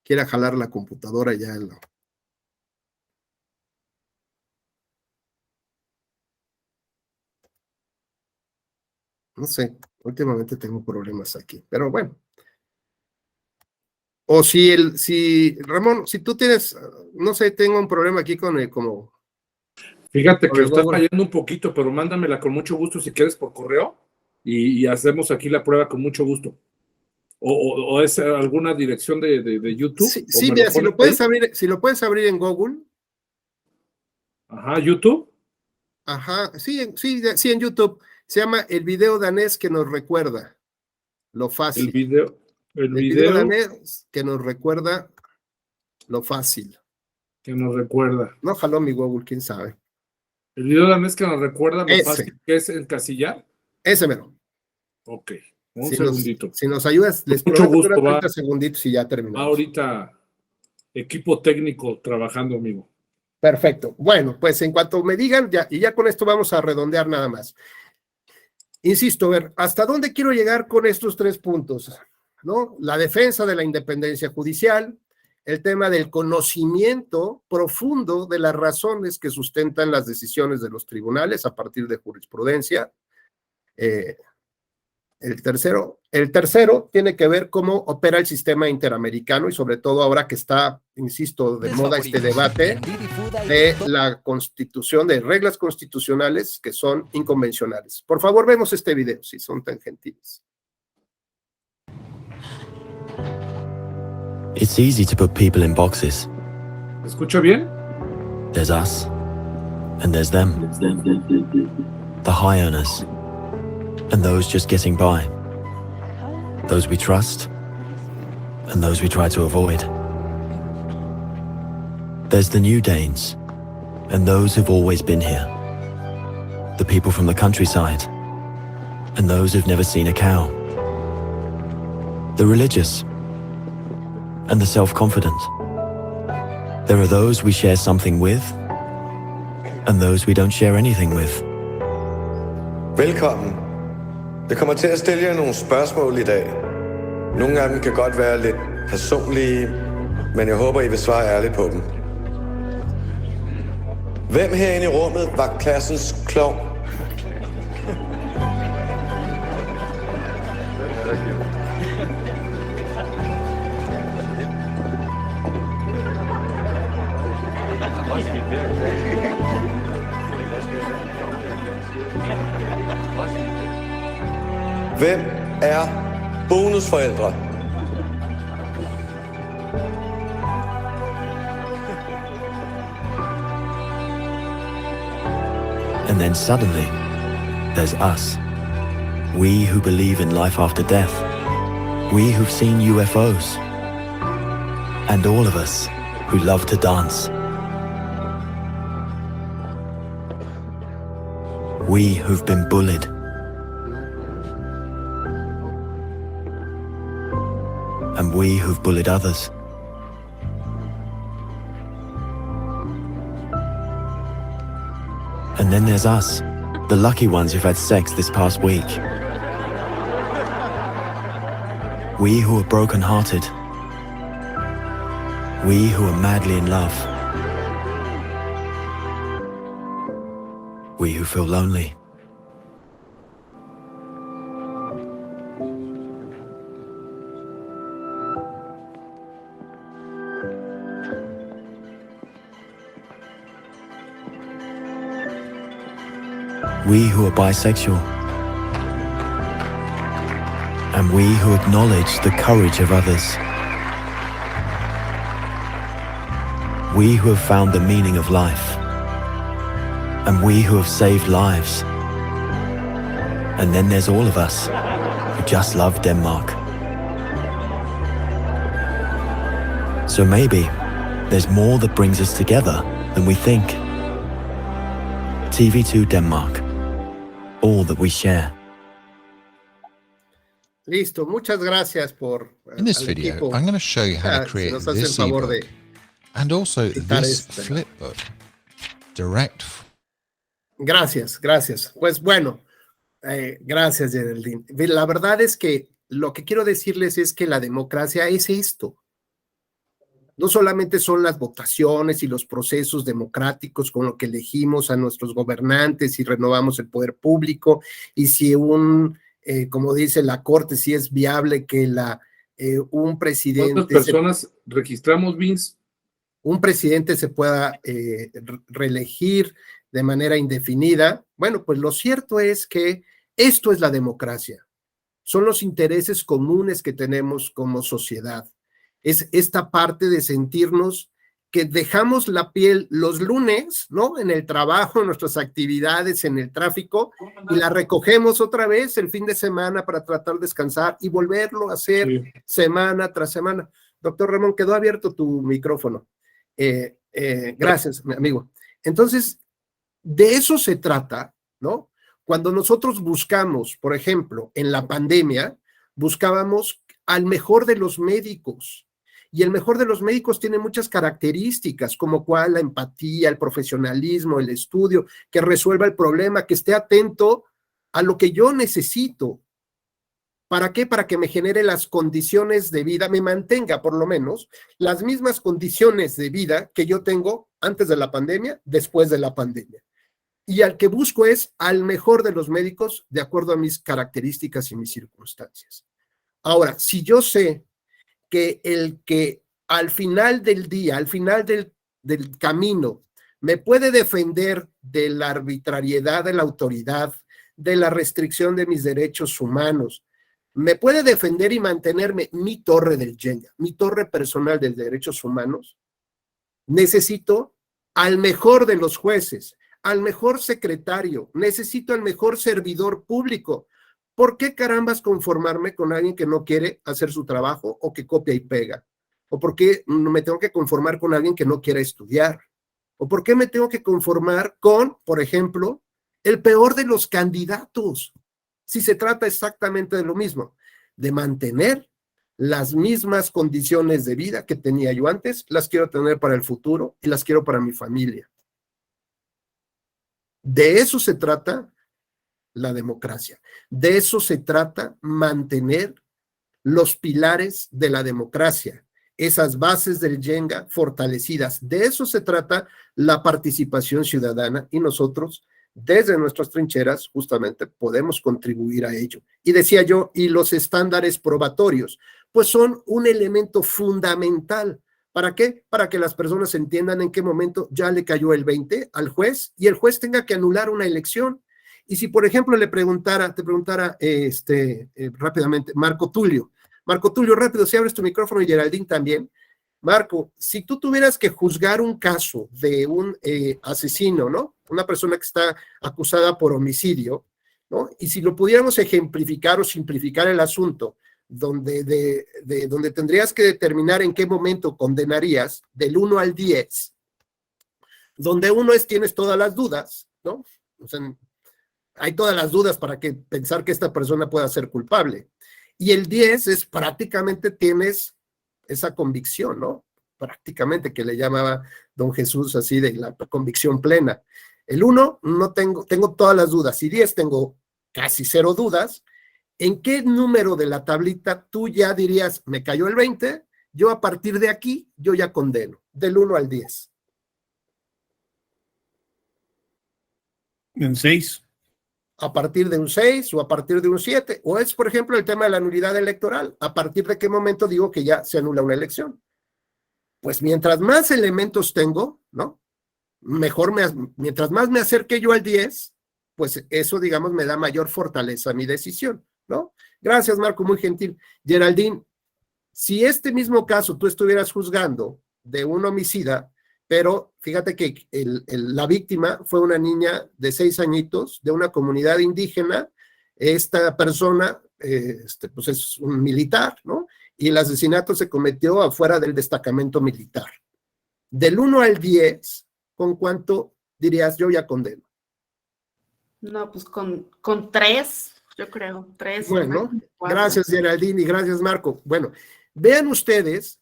quiera jalar la computadora ya lo. No sé, últimamente tengo problemas aquí, pero bueno. O si Ramón, si tú tienes, no sé, tengo un problema aquí con el, como. Fíjate que Con el está Google. fallando un poquito, pero mándamela con mucho gusto si quieres por correo y hacemos aquí la prueba con mucho gusto. O es alguna dirección de YouTube, Sí, o sí, me lo mira, pones ahí. si lo puedes abrir en Google. Ajá, YouTube. Ajá, sí, en YouTube. Se llama El video danés que nos recuerda lo El fácil. video, El video video que nos recuerda lo fácil. que nos recuerda. No jaló mi Google, quién sabe. El video danés que nos recuerda lo Ese. fácil que es encasillar. Ese mero. Ok, un segundito. Si nos ayudas, les Mucho prometo que gusto, unos va. 30 segunditos y ya terminamos. Ahorita, equipo técnico trabajando, amigo. Perfecto. Bueno, pues en cuanto me digan, ya con esto vamos a redondear nada más. Insisto, a ver, ¿hasta dónde quiero llegar con estos 3 puntos? ¿No? La defensa de la independencia judicial, el tema del conocimiento profundo de las razones que sustentan las decisiones de los tribunales a partir de jurisprudencia. El tercero tiene que ver cómo opera el sistema interamericano y sobre todo ahora que está, insisto, de moda este debate de la constitución, de reglas constitucionales que son inconvencionales. Por favor, vemos este video, si son tan gentiles. It's easy to put people in boxes. ¿Escucha bien? There's us, and there's them. The high earners, and those just getting by. Those we trust, and those we try to avoid. There's the new Danes, and those who've always been here. The people from the countryside, and those who've never seen a cow. The religious, and the self-confident. There are those we share something with, and those we don't share anything with. Velkommen. Jeg kommer til at stille jer nogle spørgsmål i dag. Nogle af dem kan godt være lidt personlige, men jeg håber, I vil svare ærligt på dem. Hvem herinde i rummet var klassens klovn? Hvem er bonusforældre? And then suddenly, there's us. We who believe in life after death. We who've seen UFOs. And all of us who love to dance. We who've been bullied. And we who've bullied others. And then there's us, the lucky ones who've had sex this past week. We who are broken-hearted. We who are madly in love. We who feel lonely. We who are bisexual. And we who acknowledge the courage of others. We who have found the meaning of life. And we who have saved lives. And then there's all of us who just love Denmark. So maybe there's more that brings us together than we think. TV2 Denmark. All that we share. Listo, muchas gracias por In this video, equipo. I'm going to show you how to create nos hace el this favor ebook de and also quitar this este. flipbook direct. Gracias. Pues bueno, gracias, Geraldine. La verdad es que lo que quiero decirles es que la democracia es esto. No solamente son las votaciones y los procesos democráticos con lo que elegimos a nuestros gobernantes y renovamos el poder público, y si como dice la Corte, si es viable que un presidente... ¿Cuántas personas registramos, Vince? Un presidente se pueda reelegir de manera indefinida. Bueno, pues lo cierto es que esto es la democracia. Son los intereses comunes que tenemos como sociedad. Es esta parte de sentirnos que dejamos la piel los lunes, ¿no? En el trabajo, en nuestras actividades, en el tráfico, y la recogemos otra vez el fin de semana para tratar de descansar y volverlo a hacer semana tras semana. Doctor Ramón, quedó abierto tu micrófono. Gracias, mi amigo. Entonces, de eso se trata, ¿no? Cuando nosotros buscamos, por ejemplo, en la pandemia, buscábamos al mejor de los médicos. Y el mejor de los médicos tiene muchas características, como cuál, la empatía, el profesionalismo, el estudio, que resuelva el problema, que esté atento a lo que yo necesito. ¿Para qué? Para que me genere las condiciones de vida, me mantenga por lo menos las mismas condiciones de vida que yo tengo antes de la pandemia, después de la pandemia. Y al que busco es al mejor de los médicos de acuerdo a mis características y mis circunstancias. Ahora, si yo sé que el que al final del día, al final del camino, me puede defender de la arbitrariedad de la autoridad, de la restricción de mis derechos humanos, me puede defender y mantenerme mi torre del Jenga, mi torre personal de derechos humanos, necesito al mejor de los jueces, al mejor secretario, necesito al mejor servidor público. ¿Por qué carambas conformarme con alguien que no quiere hacer su trabajo o que copia y pega? ¿O por qué me tengo que conformar con alguien que no quiera estudiar? ¿O por qué me tengo que conformar con, por ejemplo, el peor de los candidatos? Si se trata exactamente de lo mismo, de mantener las mismas condiciones de vida que tenía yo antes, las quiero tener para el futuro y las quiero para mi familia. De eso se trata la democracia. De eso se trata mantener los pilares de la democracia, esas bases del Jenga fortalecidas. De eso se trata la participación ciudadana y nosotros, desde nuestras trincheras, justamente podemos contribuir a ello. Y decía yo, y los estándares probatorios, pues son un elemento fundamental. ¿Para qué? Para que las personas entiendan en qué momento ya le cayó el 20 al juez y el juez tenga que anular una elección. Y si, por ejemplo, te preguntara rápidamente, Marco Tulio, rápido, si abres tu micrófono y Geraldine también. Marco, si tú tuvieras que juzgar un caso de un asesino, ¿no? Una persona que está acusada por homicidio, ¿no? Y si lo pudiéramos ejemplificar o simplificar el asunto, donde tendrías que determinar en qué momento condenarías, del 1 al 10, donde 1 es tienes todas las dudas, ¿no? O sea, hay todas las dudas para pensar que esta persona pueda ser culpable. Y el 10 es prácticamente tienes esa convicción, ¿no? Prácticamente, que le llamaba don Jesús así, de la convicción plena. El 1 no tengo todas las dudas, y 10 tengo casi 0 dudas. ¿En qué número de la tablita tú ya dirías, me cayó el 20, yo a partir de aquí, yo ya condeno, del 1 al 10? En 6. A partir de un 6 o a partir de un 7, o es, por ejemplo, el tema de la nulidad electoral. ¿A partir de qué momento digo que ya se anula una elección? Pues mientras más elementos tengo, ¿no? Mientras más me acerque yo al 10, pues eso, digamos, me da mayor fortaleza a mi decisión, ¿no? Gracias, Marco, muy gentil. Geraldine, si este mismo caso tú estuvieras juzgando de un homicida, pero fíjate que la víctima fue una niña de 6 añitos de una comunidad indígena. Esta persona pues es un militar, ¿no? Y el asesinato se cometió afuera del destacamento militar. Del 1 al 10, ¿con cuánto dirías yo ya condeno? No, pues con 3, yo creo, 3. Bueno, gracias Geraldine y gracias Marco. Bueno, vean ustedes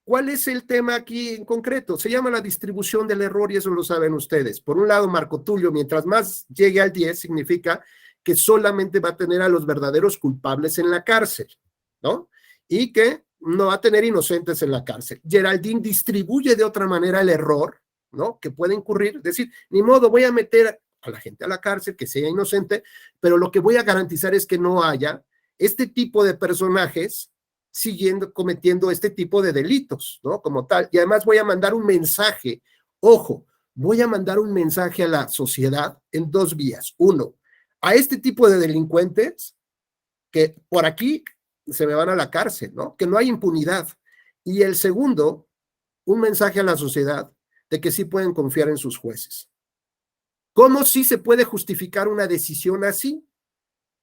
¿cuál es el tema aquí en concreto? Se llama la distribución del error y eso lo saben ustedes. Por un lado, Marco Tulio, mientras más llegue al 10, significa que solamente va a tener a los verdaderos culpables en la cárcel, ¿no? Y que no va a tener inocentes en la cárcel. Geraldine distribuye de otra manera el error, ¿no? Que puede incurrir, decir, ni modo, voy a meter a la gente a la cárcel, que sea inocente, pero lo que voy a garantizar es que no haya este tipo de personajes cometiendo este tipo de delitos, ¿no? Como tal. Y además voy a mandar un mensaje, ojo, voy a mandar un mensaje a la sociedad en 2 vías. 1, a este tipo de delincuentes que por aquí se me van a la cárcel, ¿no? Que no hay impunidad. Y el segundo, un mensaje a la sociedad de que sí pueden confiar en sus jueces. ¿Cómo sí se puede justificar una decisión así?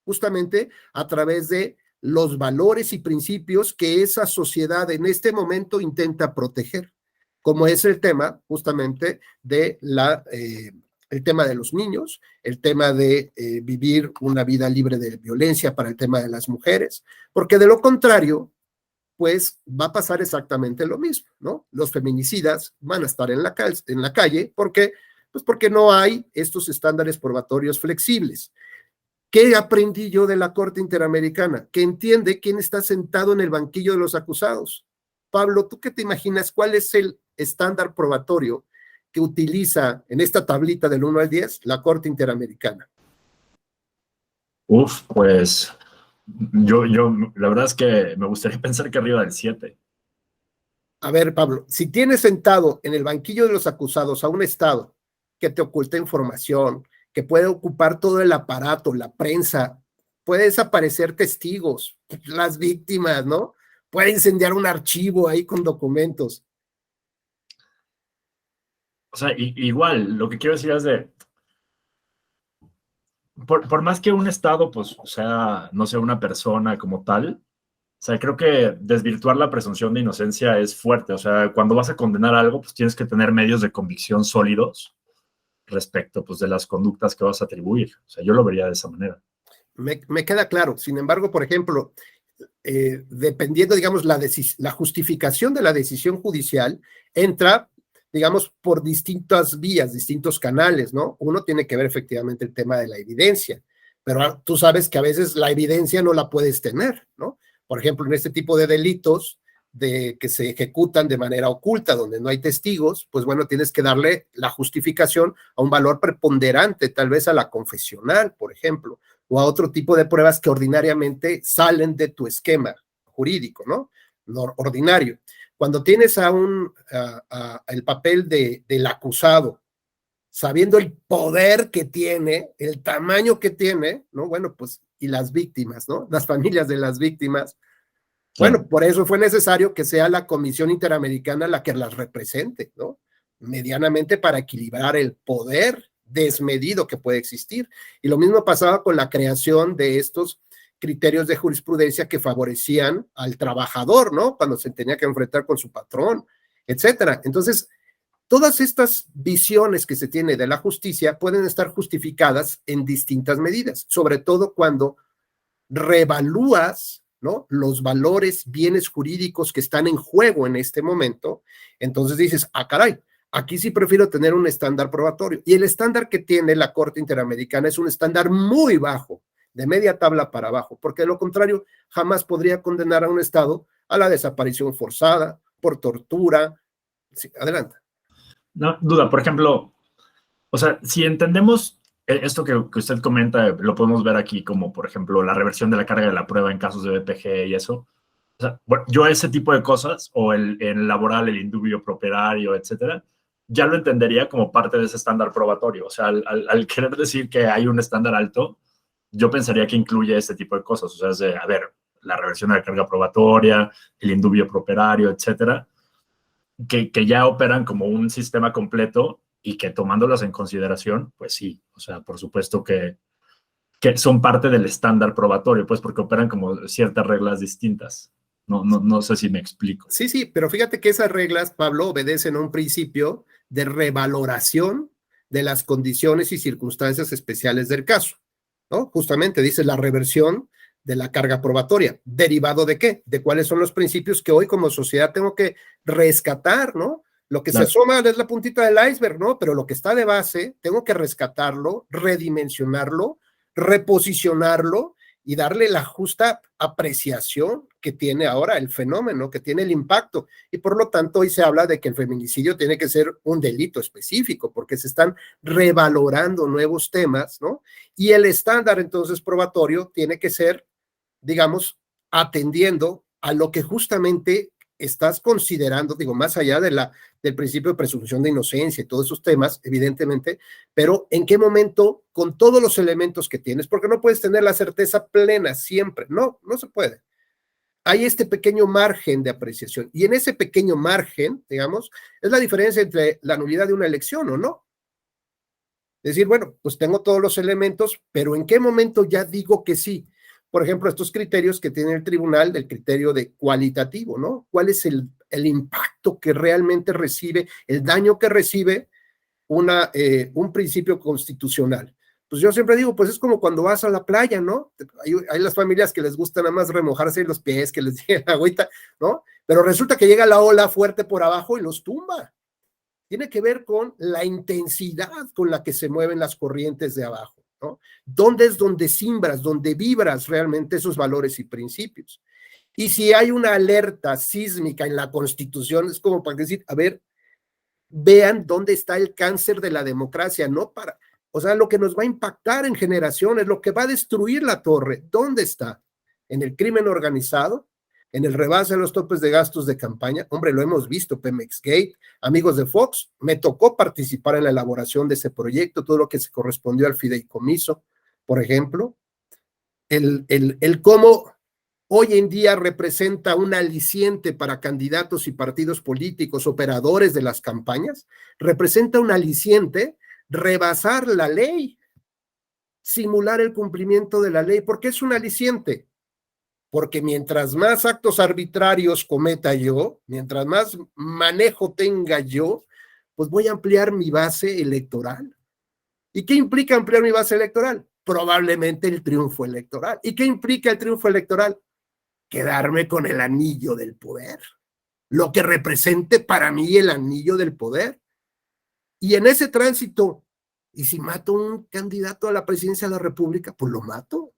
Justamente a través de los valores y principios que esa sociedad en este momento intenta proteger, como es el tema justamente de el tema de los niños, el tema de vivir una vida libre de violencia para el tema de las mujeres, porque de lo contrario, pues va a pasar exactamente lo mismo, ¿no? Los feminicidas van a estar en la calle, ¿por qué? Pues porque no hay estos estándares probatorios flexibles. ¿Qué aprendí yo de la Corte Interamericana? Que entiende quién está sentado en el banquillo de los acusados. Pablo, ¿tú qué te imaginas? ¿Cuál es el estándar probatorio que utiliza en esta tablita del 1 al 10 la Corte Interamericana? Pues yo la verdad es que me gustaría pensar que arriba del 7. A ver, Pablo, si tienes sentado en el banquillo de los acusados a un Estado que te oculta información, que puede ocupar todo el aparato, la prensa, puede desaparecer testigos, las víctimas, ¿no? Puede incendiar un archivo ahí con documentos. O sea, igual, lo que quiero decir es por más que un Estado, pues, o sea, no sea una persona como tal, o sea, creo que desvirtuar la presunción de inocencia es fuerte. O sea, cuando vas a condenar algo, pues tienes que tener medios de convicción sólidos respecto, pues, de las conductas que vas a atribuir. O sea, yo lo vería de esa manera. Me queda claro. Sin embargo, por ejemplo, dependiendo, digamos, la justificación de la decisión judicial entra, digamos, por distintas vías, distintos canales, ¿no? Uno tiene que ver efectivamente el tema de la evidencia, pero tú sabes que a veces la evidencia no la puedes tener, ¿no? Por ejemplo, en este tipo de delitos que se ejecutan de manera oculta, donde no hay testigos, pues bueno, tienes que darle la justificación a un valor preponderante, tal vez a la confesional, por ejemplo, o a otro tipo de pruebas que ordinariamente salen de tu esquema jurídico, ¿no? Ordinario. Cuando tienes el papel del acusado, sabiendo el poder que tiene, el tamaño que tiene, ¿no? Bueno, pues, y las víctimas, ¿no? Las familias de las víctimas. Sí. Bueno, por eso fue necesario que sea la Comisión Interamericana la que las represente, ¿no? Medianamente para equilibrar el poder desmedido que puede existir. Y lo mismo pasaba con la creación de estos criterios de jurisprudencia que favorecían al trabajador, ¿no? Cuando se tenía que enfrentar con su patrón, etcétera. Entonces, todas estas visiones que se tiene de la justicia pueden estar justificadas en distintas medidas, sobre todo cuando revalúas, ¿no?, los valores, bienes jurídicos que están en juego en este momento. Entonces dices, caray, aquí sí prefiero tener un estándar probatorio. Y el estándar que tiene la Corte Interamericana es un estándar muy bajo, de media tabla para abajo, porque de lo contrario jamás podría condenar a un Estado a la desaparición forzada, por tortura. Sí, adelante. No duda, por ejemplo, o sea, si entendemos esto que usted comenta, lo podemos ver aquí como, por ejemplo, la reversión de la carga de la prueba en casos de BPG y eso. O sea, bueno, yo ese tipo de cosas, o el laboral, el indubio properario, etcétera, ya lo entendería como parte de ese estándar probatorio. O sea, al querer decir que hay un estándar alto, yo pensaría que incluye este tipo de cosas. O sea, es de, a ver, la reversión de la carga probatoria, el indubio properario, etcétera, que ya operan como un sistema completo y que tomándolas en consideración, pues sí, o sea, por supuesto que son parte del estándar probatorio, pues porque operan como ciertas reglas distintas. No sé si me explico. Sí, pero fíjate que esas reglas, Pablo, obedecen a un principio de revaloración de las condiciones y circunstancias especiales del caso, ¿no? Justamente dice la reversión de la carga probatoria. ¿Derivado de qué? De cuáles son los principios que hoy como sociedad tengo que rescatar, ¿no? Lo que se asoma es la puntita del iceberg, ¿no? Pero lo que está de base, tengo que rescatarlo, redimensionarlo, reposicionarlo y darle la justa apreciación que tiene ahora el fenómeno, que tiene el impacto. Y por lo tanto, hoy se habla de que el feminicidio tiene que ser un delito específico, porque se están revalorando nuevos temas, ¿no? Y el estándar, entonces, probatorio tiene que ser, digamos, atendiendo a lo que justamente estás considerando, digo, más allá del principio de presunción de inocencia y todos esos temas, evidentemente, pero en qué momento, con todos los elementos que tienes, porque no puedes tener la certeza plena siempre, no se puede. hay este pequeño margen de apreciación. Y en ese pequeño margen, digamos, es la diferencia entre la nulidad de una elección o no. Es decir, bueno, pues tengo todos los elementos, pero ¿en qué momento ya digo que sí? Por ejemplo, estos criterios que tiene el tribunal, del criterio de cualitativo, ¿no? ¿Cuál es el impacto que realmente recibe, el daño que recibe un principio constitucional? Pues yo siempre digo, pues es como cuando vas a la playa, ¿no? Hay las familias que les gusta nada más remojarse los pies, que les llegue la agüita, ¿no? Pero resulta que llega la ola fuerte por abajo y los tumba. Tiene que ver con la intensidad con la que se mueven las corrientes de abajo, ¿no? ¿Dónde es donde simbras, donde vibras realmente esos valores y principios? Y si hay una alerta sísmica en la Constitución, es como para decir, a ver, vean dónde está el cáncer de la democracia, o sea, lo que nos va a impactar en generaciones, lo que va a destruir la torre, ¿dónde está? ¿En el crimen organizado? ¿En el rebase de los topes de gastos de campaña? Hombre, lo hemos visto, Pemex Gate, amigos de Fox, me tocó participar en la elaboración de ese proyecto, todo lo que se correspondió al fideicomiso, por ejemplo, el cómo hoy en día representa un aliciente para candidatos y partidos políticos, operadores de las campañas, representa un aliciente rebasar la ley, simular el cumplimiento de la ley. ¿Por qué es un aliciente? Porque mientras más actos arbitrarios cometa yo, mientras más manejo tenga yo, pues voy a ampliar mi base electoral. ¿Y qué implica ampliar mi base electoral? Probablemente el triunfo electoral. ¿Y qué implica el triunfo electoral? Quedarme con el anillo del poder, lo que represente para mí el anillo del poder. Y en ese tránsito, ¿y si mato un candidato a la presidencia de la República? Pues lo mato.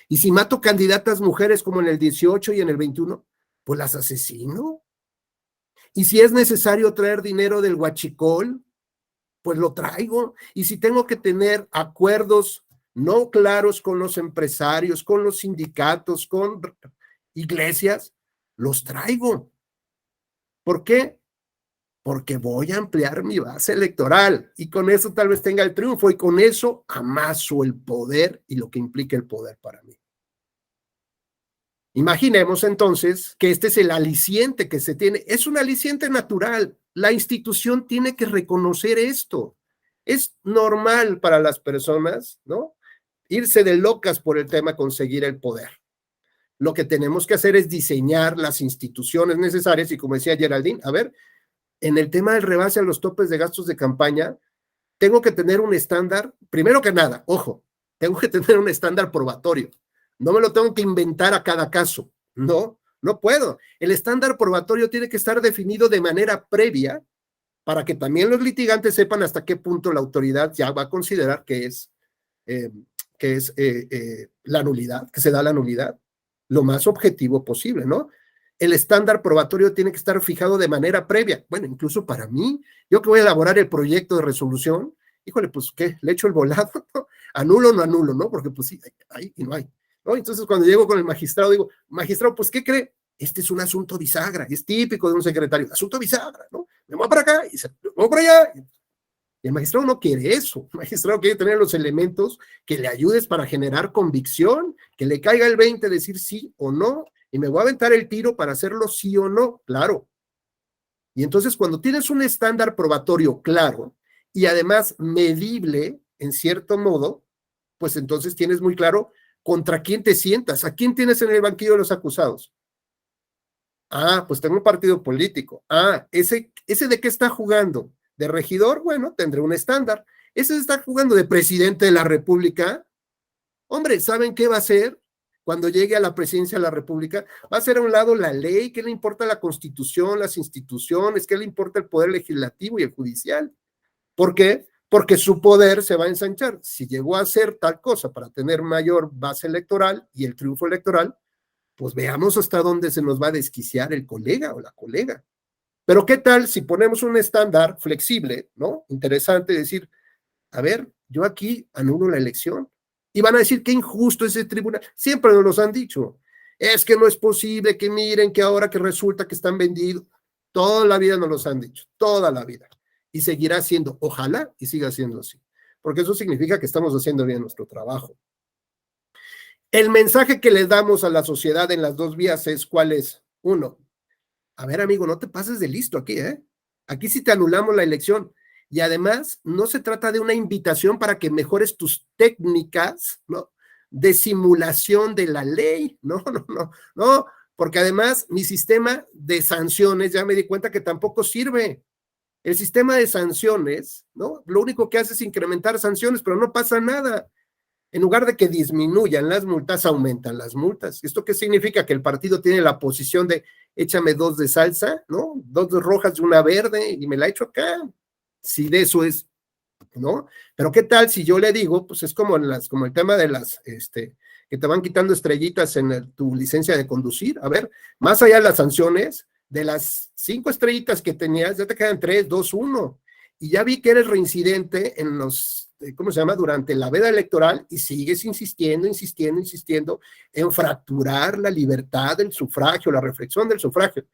Y si mato candidatas mujeres como en el 18 y en el 21, pues las asesino. Y si es necesario traer dinero del huachicol, pues lo traigo. Y si tengo que tener acuerdos no claros con los empresarios, con los sindicatos, con iglesias, los traigo. ¿Por qué? Porque voy a ampliar mi base electoral y con eso tal vez tenga el triunfo y con eso amaso el poder y lo que implica el poder para mí. Imaginemos entonces que este es el aliciente que se tiene. Es un aliciente natural. La institución tiene que reconocer esto. Es normal para las personas, ¿no? Irse de locas por el tema conseguir el poder. Lo que tenemos que hacer es diseñar las instituciones necesarias y como decía Geraldine, a ver, en el tema del rebase a los topes de gastos de campaña, tengo que tener un estándar, primero que nada, ojo, tengo que tener un estándar probatorio. No me lo tengo que inventar a cada caso. No puedo. El estándar probatorio tiene que estar definido de manera previa para que también los litigantes sepan hasta qué punto la autoridad ya va a considerar que es la nulidad, que se da la nulidad, lo más objetivo posible, ¿no? El estándar probatorio tiene que estar fijado de manera previa. Bueno, incluso para mí, yo que voy a elaborar el proyecto de resolución, híjole, pues, ¿qué? ¿Le echo el volado? ¿Anulo o no anulo, no? Porque, pues, sí, hay y no hay, ¿no? Entonces, cuando llego con el magistrado, digo, magistrado, pues, ¿qué cree? Este es un asunto bisagra, es típico de un secretario, asunto bisagra, ¿no? Me voy para acá y me voy para allá. Y el magistrado no quiere eso. El magistrado quiere tener los elementos que le ayudes para generar convicción, que le caiga el 20, decir sí o no, y me voy a aventar el tiro para hacerlo sí o no, claro. Y entonces cuando tienes un estándar probatorio claro y además medible en cierto modo, pues entonces tienes muy claro contra quién te sientas, a quién tienes en el banquillo de los acusados. Ah, pues tengo un partido político. Ah, ese de qué está jugando. De regidor, bueno, tendré un estándar. Ese está jugando de presidente de la República. Hombre, ¿saben qué va a hacer cuando llegue a la presidencia de la República? Va a hacer a un lado la ley, ¿qué le importa la Constitución, las instituciones, qué le importa el poder legislativo y el judicial? ¿Por qué? Porque su poder se va a ensanchar. Si llegó a hacer tal cosa para tener mayor base electoral y el triunfo electoral, pues veamos hasta dónde se nos va a desquiciar el colega o la colega. Pero ¿qué tal si ponemos un estándar flexible, ¿no? Interesante decir, a ver, yo aquí anulo la elección. Y van a decir qué injusto es ese tribunal. Siempre nos los han dicho. Es que no es posible que miren que ahora que resulta que están vendidos. Toda la vida nos los han dicho, toda la vida. Y seguirá siendo, ojalá y siga siendo así. Porque eso significa que estamos haciendo bien nuestro trabajo. El mensaje que les damos a la sociedad en las dos vías es, ¿cuál es? Uno, a ver, amigo, no te pases de listo aquí, ¿eh? Aquí sí te anulamos la elección. Y además, no se trata de una invitación para que mejores tus técnicas, ¿no?, de simulación de la ley. No, porque además mi sistema de sanciones, ya me di cuenta que tampoco sirve. El sistema de sanciones, ¿no?, lo único que hace es incrementar sanciones, pero no pasa nada. En lugar de que disminuyan las multas, aumentan las multas. ¿Esto qué significa? Que el partido tiene la posición de échame 2 de salsa, ¿no? 2 de rojas y una verde, y me la echo acá. Si de eso es, ¿no? Pero ¿qué tal si yo le digo, pues es como el tema de las, que te van quitando estrellitas en tu licencia de conducir? A ver, más allá de las sanciones, de las 5 estrellitas que tenías, ya te quedan 3, 2, 1. Y ya vi que eres reincidente en los, ¿cómo se llama?, durante la veda electoral, y sigues insistiendo en fracturar la libertad del sufragio, la reflexión del sufragio.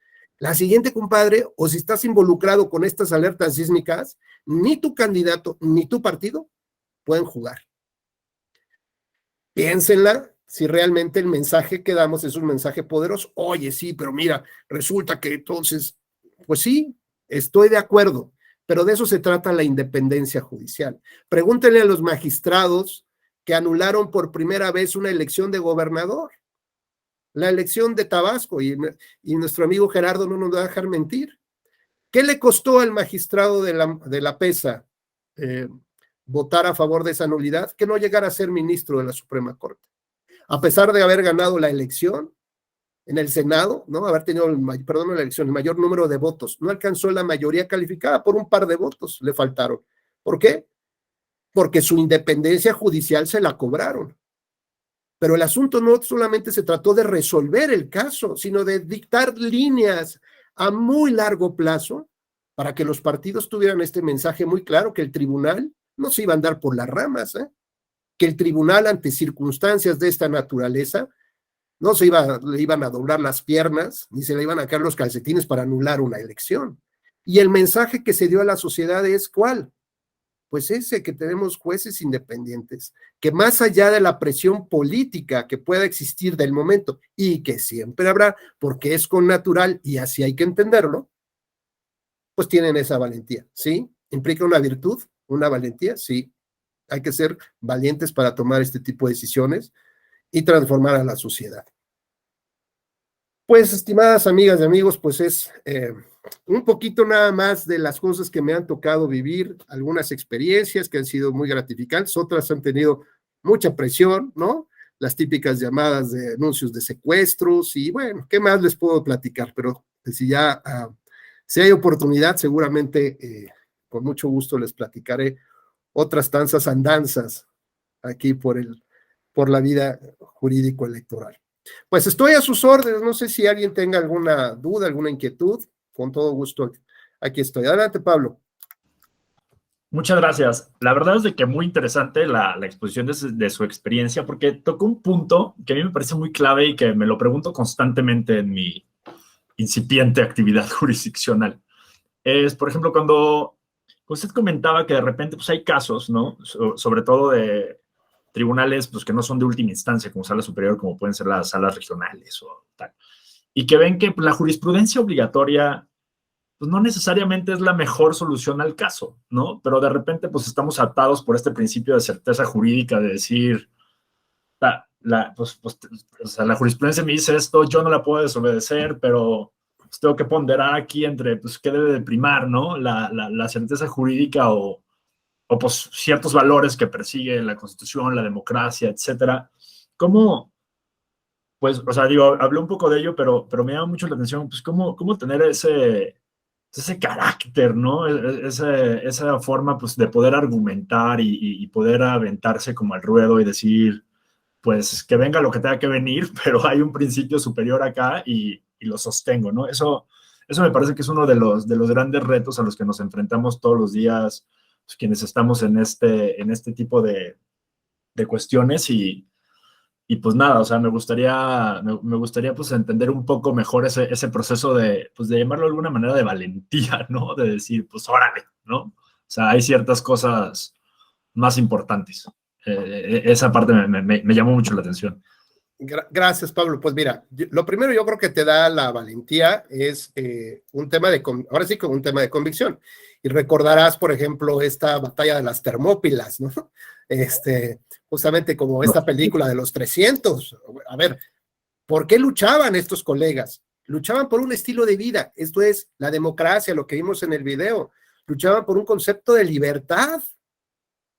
La siguiente, compadre, o si estás involucrado con estas alertas sísmicas, ni tu candidato ni tu partido pueden jugar. Piénsenla si realmente el mensaje que damos es un mensaje poderoso. Oye, sí, pero mira, resulta que entonces, pues sí, estoy de acuerdo, pero de eso se trata la independencia judicial. Pregúntenle a los magistrados que anularon por primera vez una elección de gobernador, la elección de Tabasco, y nuestro amigo Gerardo no nos va a dejar mentir. ¿Qué le costó al magistrado de la PESA votar a favor de esa nulidad? Que no llegara a ser ministro de la Suprema Corte. A pesar de haber ganado la elección en el Senado, ¿no?, haber tenido, el mayor número de votos, no alcanzó la mayoría calificada, por un par de votos le faltaron. ¿Por qué? Porque su independencia judicial se la cobraron. Pero el asunto no solamente se trató de resolver el caso, sino de dictar líneas a muy largo plazo para que los partidos tuvieran este mensaje muy claro, que el tribunal no se iba a andar por las ramas, que el tribunal, ante circunstancias de esta naturaleza, no le iban a doblar las piernas, ni se le iban a caer los calcetines para anular una elección. Y el mensaje que se dio a la sociedad es, ¿cuál? Pues ese, que tenemos jueces independientes, que más allá de la presión política que pueda existir del momento, y que siempre habrá, porque es connatural y así hay que entenderlo, pues tienen esa valentía, ¿sí? ¿Implica una virtud, una valentía? Sí. Hay que ser valientes para tomar este tipo de decisiones y transformar a la sociedad. Pues, estimadas amigas y amigos, pues es un poquito nada más de las cosas que me han tocado vivir, algunas experiencias que han sido muy gratificantes, otras han tenido mucha presión, ¿no? Las típicas llamadas de anuncios de secuestros, y bueno, ¿qué más les puedo platicar? Pero si hay oportunidad, seguramente con mucho gusto les platicaré otras tantas andanzas aquí por la vida jurídico-electoral. Pues estoy a sus órdenes, no sé si alguien tenga alguna duda, alguna inquietud, con todo gusto aquí estoy. Adelante, Pablo. Muchas gracias. La verdad es de que muy interesante la exposición de su experiencia, porque tocó un punto que a mí me parece muy clave y que me lo pregunto constantemente en mi incipiente actividad jurisdiccional. Es, por ejemplo, cuando usted comentaba que de repente pues, hay casos, ¿no? Sobre todo de tribunales pues, que no son de última instancia, como sala superior, como pueden ser las salas regionales o tal, y que ven que pues, la jurisprudencia obligatoria pues, no necesariamente es la mejor solución al caso, ¿no? Pero de repente pues, estamos atados por este principio de certeza jurídica de decir, la jurisprudencia me dice esto, yo no la puedo desobedecer, pero pues, tengo que ponderar aquí entre pues, qué debe de primar, ¿no? La certeza jurídica o pues, ciertos valores que persigue la Constitución, la democracia, etcétera. ¿Cómo, pues, o sea, digo, hablé un poco de ello, pero me llama mucho la atención, pues, cómo tener ese carácter, ¿no? Esa forma, pues, de poder argumentar y poder aventarse como al ruedo y decir, pues, que venga lo que tenga que venir, pero hay un principio superior acá y lo sostengo, ¿no? Eso me parece que es uno de los grandes retos a los que nos enfrentamos todos los días, pues, quienes estamos en este tipo de cuestiones y pues nada, o sea, me gustaría pues entender un poco mejor ese proceso de llamarlo de alguna manera de valentía, ¿no? De decir, pues órale, ¿no? O sea, hay ciertas cosas más importantes. Esa parte me llamó mucho la atención. Gracias, Pablo. Pues mira, lo primero yo creo que te da la valentía es un tema ahora sí que un tema de convicción. Y recordarás, por ejemplo, esta batalla de las Termópilas, ¿no? Justamente como esta película de los 300. A ver, ¿por qué luchaban estos colegas? Luchaban por un estilo de vida. Esto es la democracia, lo que vimos en el video. Luchaban por un concepto de libertad.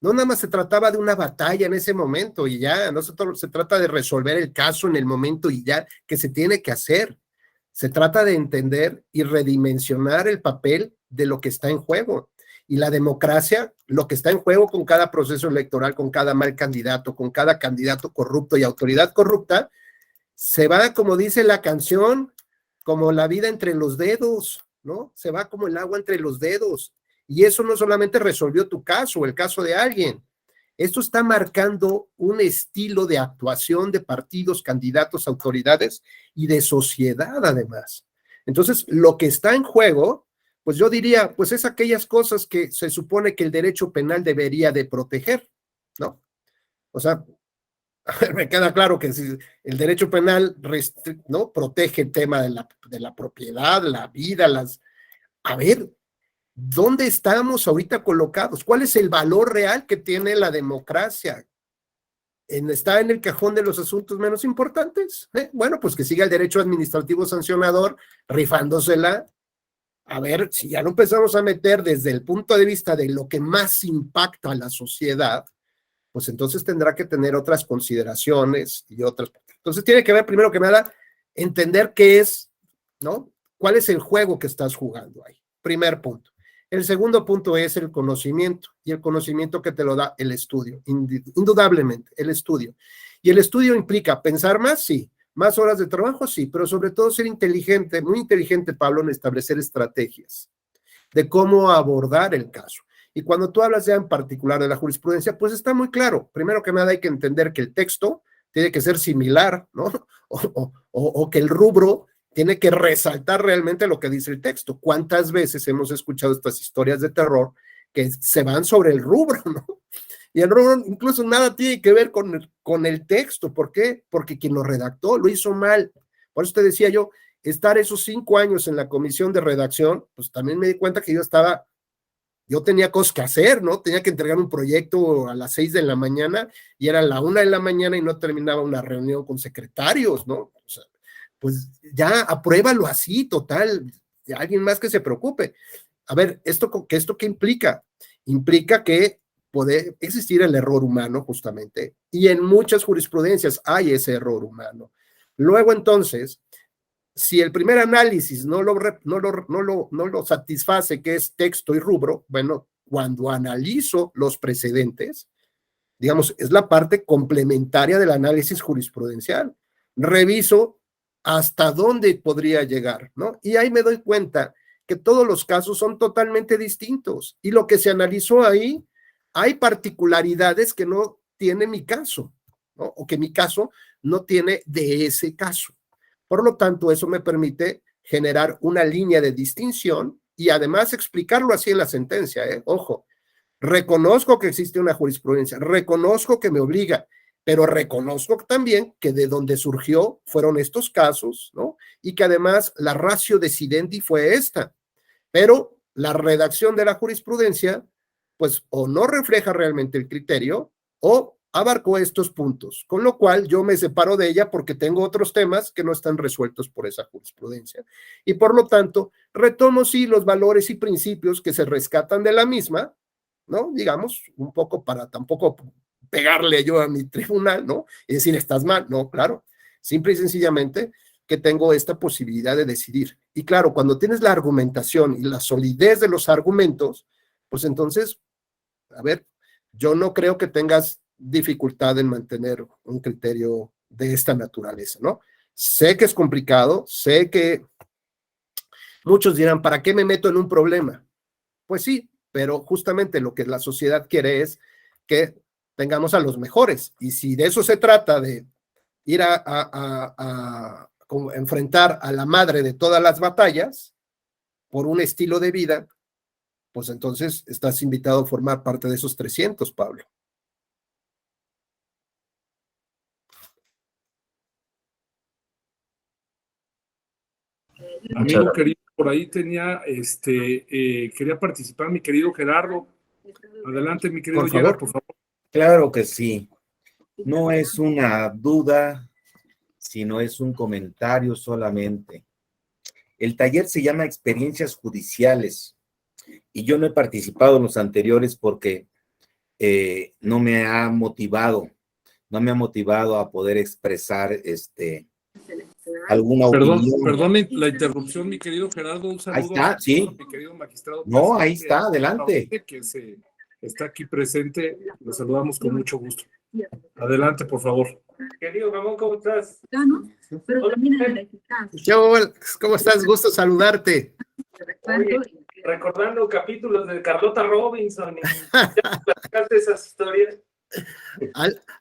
No nada más se trataba de una batalla en ese momento y ya, no se trata de resolver el caso en el momento y ya, que se tiene que hacer. Se trata de entender y redimensionar el papel de lo que está en juego. Y la democracia, lo que está en juego con cada proceso electoral, con cada mal candidato, con cada candidato corrupto y autoridad corrupta, se va, como dice la canción, como la vida entre los dedos, ¿no? Se va como el agua entre los dedos. Y eso no solamente resolvió tu caso o el caso de alguien. Esto está marcando un estilo de actuación de partidos, candidatos, autoridades y de sociedad además. Entonces, lo que está en juego, pues yo diría, pues es aquellas cosas que se supone que el derecho penal debería de proteger, ¿no? O sea, me queda claro que si el derecho penal ¿no? protege el tema de la propiedad, la vida, a ver, ¿dónde estamos ahorita colocados? ¿Cuál es el valor real que tiene la democracia? ¿Está en el cajón de los asuntos menos importantes? Bueno, pues que siga el derecho administrativo sancionador rifándosela. A ver, si ya lo empezamos a meter desde el punto de vista de lo que más impacta a la sociedad, pues entonces tendrá que tener otras consideraciones y otras. Entonces tiene que ver, primero que nada, entender qué es, ¿no? ¿Cuál es el juego que estás jugando ahí? Primer punto. El segundo punto es el conocimiento, y el conocimiento que te lo da el estudio, indudablemente, el estudio. Y el estudio implica pensar más, sí, más horas de trabajo, sí, pero sobre todo ser inteligente, muy inteligente, Pablo, en establecer estrategias de cómo abordar el caso. Y cuando tú hablas ya en particular de la jurisprudencia, pues está muy claro. Primero que nada hay que entender que el texto tiene que ser similar, ¿no? O que el rubro tiene que resaltar realmente lo que dice el texto. ¿Cuántas veces hemos escuchado estas historias de terror que se van sobre el rubro, ¿no? Y el rubro incluso nada tiene que ver con el texto. ¿Por qué? Porque quien lo redactó lo hizo mal. Por eso te decía yo, estar esos 5 años en la comisión de redacción, pues también me di cuenta que yo tenía cosas que hacer, ¿no? Tenía que entregar un proyecto a las 6 de la mañana y era la 1 de la mañana y no terminaba una reunión con secretarios, ¿no? O sea, pues ya apruébalo así, total, alguien más que se preocupe. A ver, ¿esto qué implica? Implica que puede existir el error humano, justamente, y en muchas jurisprudencias hay ese error humano. Luego, entonces, si el primer análisis no lo satisface, que es texto y rubro, bueno, cuando analizo los precedentes, digamos, es la parte complementaria del análisis jurisprudencial. Reviso hasta dónde podría llegar, ¿no? Y ahí me doy cuenta que todos los casos son totalmente distintos y lo que se analizó ahí, hay particularidades que no tiene mi caso, ¿no? O que mi caso no tiene de ese caso. Por lo tanto, eso me permite generar una línea de distinción y además explicarlo así en la sentencia, ¿eh? Ojo, reconozco que existe una jurisprudencia, reconozco que me obliga, pero reconozco también que de donde surgió fueron estos casos, ¿no? Y que además la ratio decidendi fue esta. Pero la redacción de la jurisprudencia, pues o no refleja realmente el criterio o abarcó estos puntos, con lo cual yo me separo de ella porque tengo otros temas que no están resueltos por esa jurisprudencia. Y por lo tanto, retomo sí los valores y principios que se rescatan de la misma, ¿no? Digamos, un poco para tampoco pegarle yo a mi tribunal, ¿no? Y decir, estás mal. No, claro, simple y sencillamente que tengo esta posibilidad de decidir. Y claro, cuando tienes la argumentación y la solidez de los argumentos, pues entonces, a ver, yo no creo que tengas dificultad en mantener un criterio de esta naturaleza, ¿no? Sé que es complicado, sé que muchos dirán, ¿para qué me meto en un problema? Pues sí, pero justamente lo que la sociedad quiere es que tengamos a los mejores. Y si de eso se trata, de ir a enfrentar a la madre de todas las batallas por un estilo de vida, pues entonces estás invitado a formar parte de esos 300, Pablo. Amigo querido, por ahí tenía, quería participar mi querido Gerardo. Adelante, mi querido Por Gerardo, favor. por favor. Claro que sí. No es una duda, sino es un comentario solamente. El taller se llama Experiencias Judiciales y yo no he participado en los anteriores porque no me ha motivado a poder expresar alguna opinión. Perdón la interrupción, mi querido Gerardo. Un saludo Ahí está, sí. a mi querido magistrado. No, ahí está, adelante. Que está aquí presente, lo saludamos con mucho gusto. Adelante, por favor. Querido Ramón, ¿cómo estás? ¿Cómo estás? Gusto saludarte. Oye, recordando capítulos de Carlota Robinson y ya platicaste esas historias.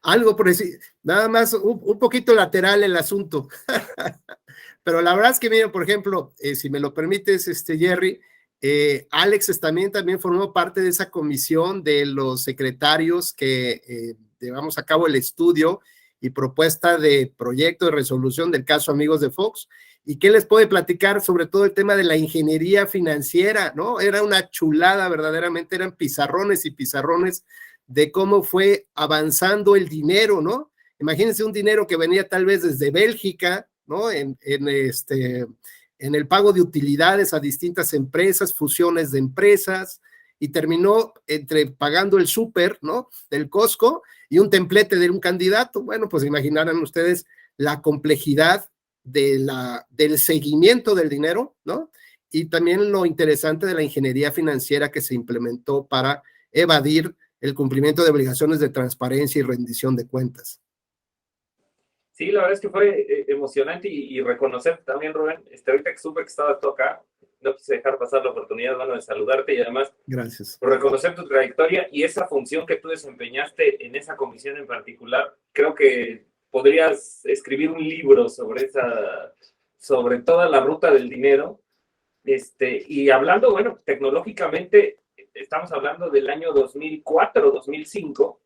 Algo por decir, nada más un poquito lateral el asunto. Pero la verdad es que, mira, por ejemplo, si me lo permites, Jerry, Alex también formó parte de esa comisión de los secretarios que llevamos a cabo el estudio y propuesta de proyecto de resolución del caso Amigos de Fox. ¿Y qué les puede platicar sobre todo el tema de la ingeniería financiera, ¿no? Era una chulada, verdaderamente, eran pizarrones y pizarrones de cómo fue avanzando el dinero, ¿no? Imagínense un dinero que venía tal vez desde Bélgica, ¿no? En el pago de utilidades a distintas empresas, fusiones de empresas, y terminó pagando el súper, ¿no? Del Costco y un templete de un candidato. Bueno, pues imaginarán ustedes la complejidad del seguimiento del dinero, ¿no? Y también lo interesante de la ingeniería financiera que se implementó para evadir el cumplimiento de obligaciones de transparencia y rendición de cuentas. Sí, la verdad es que fue emocionante y reconocer también, Rubén, ahorita que supe que estabas tú acá, no quise dejar pasar la oportunidad, bueno, de saludarte y además gracias por reconocer tu trayectoria y esa función que tú desempeñaste en esa comisión en particular. Creo que podrías escribir un libro sobre toda la ruta del dinero. Y hablando, bueno, tecnológicamente, estamos hablando del año 2004, 2005,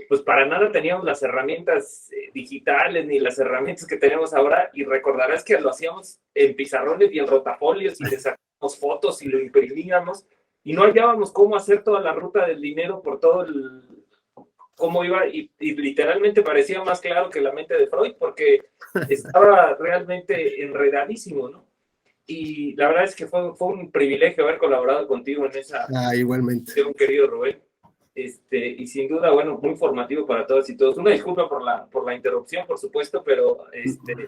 pues para nada teníamos las herramientas digitales ni las herramientas que tenemos ahora, y recordarás que lo hacíamos en pizarrones y en rotafolios y le sacábamos fotos y lo imprimíamos y no hallábamos cómo hacer toda la ruta del dinero por todo cómo iba, y literalmente parecía más claro que la mente de Freud porque estaba realmente enredadísimo, ¿no? Y la verdad es que fue un privilegio haber colaborado contigo en esa... igualmente. Querido Rubén. Y sin duda, bueno, muy formativo para todos y todos. Una disculpa por la interrupción, por supuesto, pero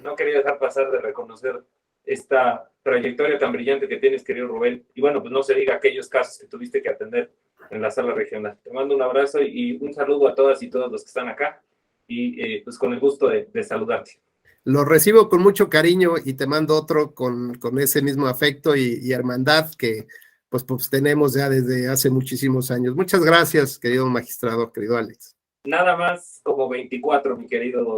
no quería dejar pasar de reconocer esta trayectoria tan brillante que tienes, querido Rubén. Y bueno, pues no se diga aquellos casos que tuviste que atender en la sala regional. Te mando un abrazo y un saludo a todas y todos los que están acá y pues con el gusto de saludarte. Lo recibo con mucho cariño y te mando otro con ese mismo afecto y hermandad que pues tenemos ya desde hace muchísimos años. Muchas gracias, querido magistrado, querido Alex. Nada más como 24, mi querido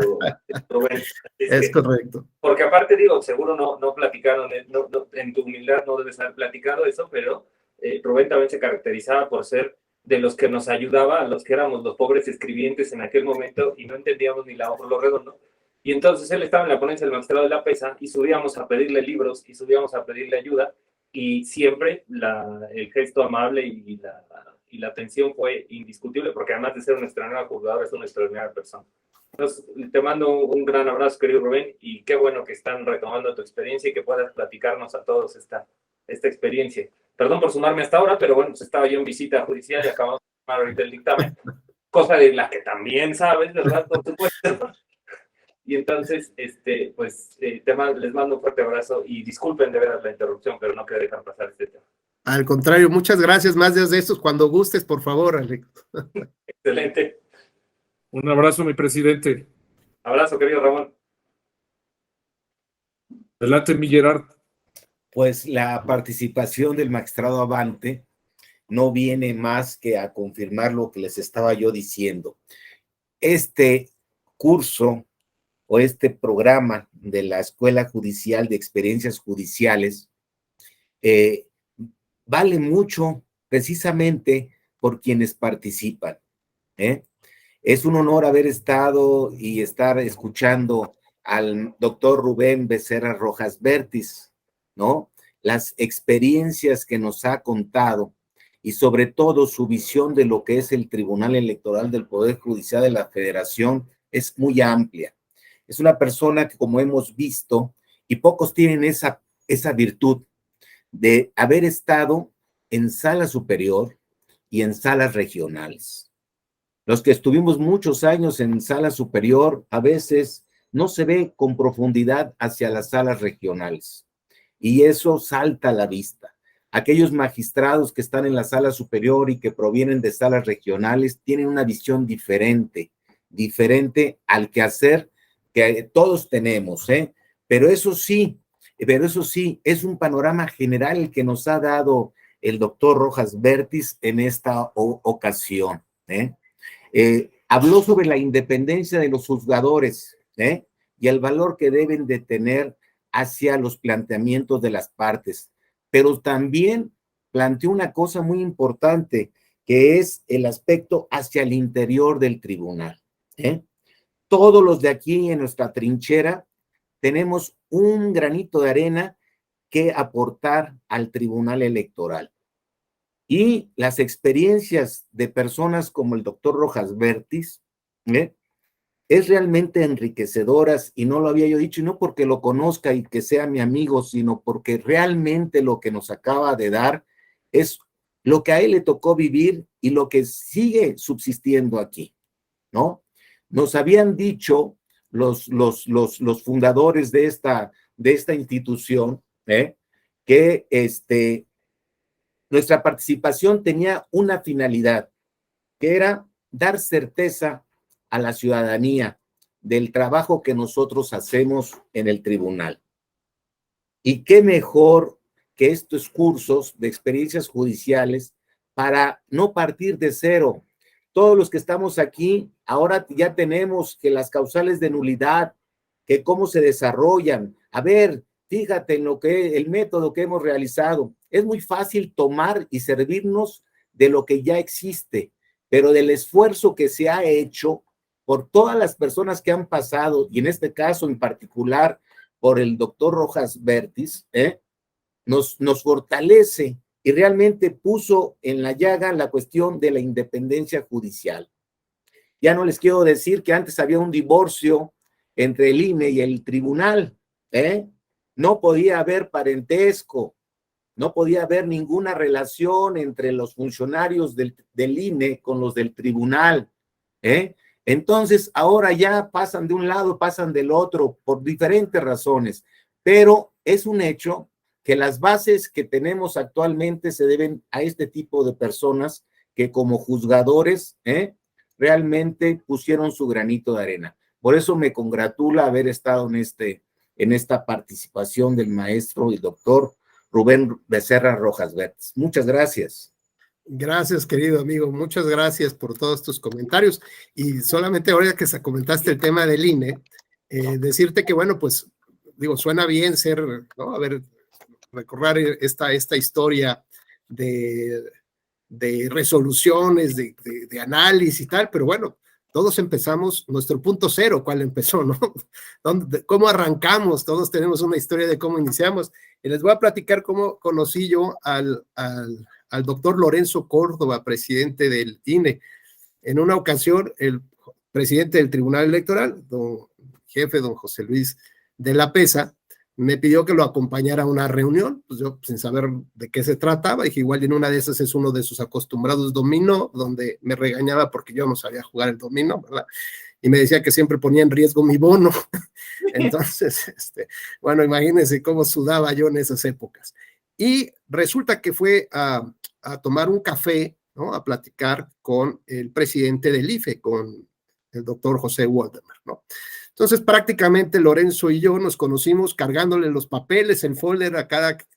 Rubén. Es correcto. Porque aparte, digo, seguro no platicaron, en tu humildad no debes haber platicado eso, pero Rubén también se caracterizaba por ser de los que nos ayudaba a los que éramos los pobres escribientes en aquel momento y no entendíamos ni la hoja lo redondo. Y entonces él estaba en la ponencia del magistrado de la PESA y subíamos a pedirle libros y subíamos a pedirle ayuda. Y siempre el gesto amable y la atención fue indiscutible, porque además de ser un extraordinario jugador, es una extraordinaria persona. Entonces, te mando un gran abrazo, querido Rubén, y qué bueno que están retomando tu experiencia y que puedas platicarnos a todos esta experiencia. Perdón por sumarme hasta ahora, pero bueno, pues estaba yo en visita judicial y acabamos de tomar ahorita el dictamen, cosa de la que también sabes, ¿verdad? Por supuesto. Y entonces, les mando un fuerte abrazo y disculpen de veras la interrupción, pero no quería dejar pasar este tema. Al contrario, muchas gracias. Más días de estos, cuando gustes, por favor, Alex. Excelente. Un abrazo, mi presidente. Abrazo, querido Ramón. Adelante, mi Gerard. Pues la participación del magistrado Abante no viene más que a confirmar lo que les estaba yo diciendo. Este curso o este programa de la Escuela Judicial de Experiencias Judiciales vale mucho precisamente por quienes participan. Es un honor haber estado y estar escuchando al doctor Rubén Becerra Rojas Vértiz, ¿no? Las experiencias que nos ha contado y sobre todo su visión de lo que es el Tribunal Electoral del Poder Judicial de la Federación es muy amplia. Es una persona que, como hemos visto, y pocos tienen esa virtud de haber estado en sala superior y en salas regionales. Los que estuvimos muchos años en sala superior, a veces no se ve con profundidad hacia las salas regionales, y eso salta a la vista. Aquellos magistrados que están en la sala superior y que provienen de salas regionales tienen una visión diferente al quehacer que todos tenemos, ¿eh? Pero eso sí, es un panorama general el que nos ha dado el doctor Rojas Bertis en esta ocasión, ¿eh? Habló sobre la independencia de los juzgadores, ¿eh? Y el valor que deben de tener hacia los planteamientos de las partes, pero también planteó una cosa muy importante, que es el aspecto hacia el interior del tribunal, ¿eh? Todos los de aquí en nuestra trinchera tenemos un granito de arena que aportar al Tribunal Electoral. Y las experiencias de personas como el doctor Rojas Bertis, ¿eh? Es realmente enriquecedoras, y no lo había yo dicho, y no porque lo conozca y que sea mi amigo, sino porque realmente lo que nos acaba de dar es lo que a él le tocó vivir y lo que sigue subsistiendo aquí, ¿no? Nos habían dicho los fundadores de esta institución, que nuestra participación tenía una finalidad, que era dar certeza a la ciudadanía del trabajo que nosotros hacemos en el tribunal. Y qué mejor que estos cursos de experiencias judiciales para no partir de cero. Todos los que estamos aquí, ahora ya tenemos que las causales de nulidad, que cómo se desarrollan. A ver, fíjate en el método que hemos realizado. Es muy fácil tomar y servirnos de lo que ya existe, pero del esfuerzo que se ha hecho por todas las personas que han pasado, y en este caso en particular por el doctor Rojas Bertis, nos fortalece y realmente puso en la llaga la cuestión de la independencia judicial. Ya no les quiero decir que antes había un divorcio entre el INE y el tribunal, no podía haber parentesco, no podía haber ninguna relación entre los funcionarios del INE con los del tribunal, Entonces, ahora ya pasan de un lado, pasan del otro, por diferentes razones, pero es un hecho que las bases que tenemos actualmente se deben a este tipo de personas que como juzgadores realmente pusieron su granito de arena. Por eso me congratula haber estado en esta participación del maestro y doctor Rubén Becerra Rojas Bertis. Muchas gracias. Gracias, querido amigo. Muchas gracias por todos tus comentarios. Y solamente ahora que comentaste el tema del INE, decirte que, bueno, pues, digo, suena bien ser, ¿no? A ver, recorrer esta historia de resoluciones, de análisis y tal, pero bueno, todos empezamos, nuestro punto cero, ¿cuál empezó, no? ¿Cómo arrancamos? Todos tenemos una historia de cómo iniciamos. Y les voy a platicar cómo conocí yo al doctor Lorenzo Córdoba, presidente del INE. En una ocasión, el presidente del Tribunal Electoral, jefe don José Luis de la Pesa, me pidió que lo acompañara a una reunión, pues yo sin saber de qué se trataba, dije igual en una de esas es uno de sus acostumbrados dominó, donde me regañaba porque yo no sabía jugar el dominó, ¿verdad? Y me decía que siempre ponía en riesgo mi bono. Entonces, bueno, imagínense cómo sudaba yo en esas épocas. Y resulta que fue a tomar un café, ¿no? A platicar con el presidente del IFE, con el doctor José Waldemar, ¿no? Entonces, prácticamente Lorenzo y yo nos conocimos cargándole los papeles, el folder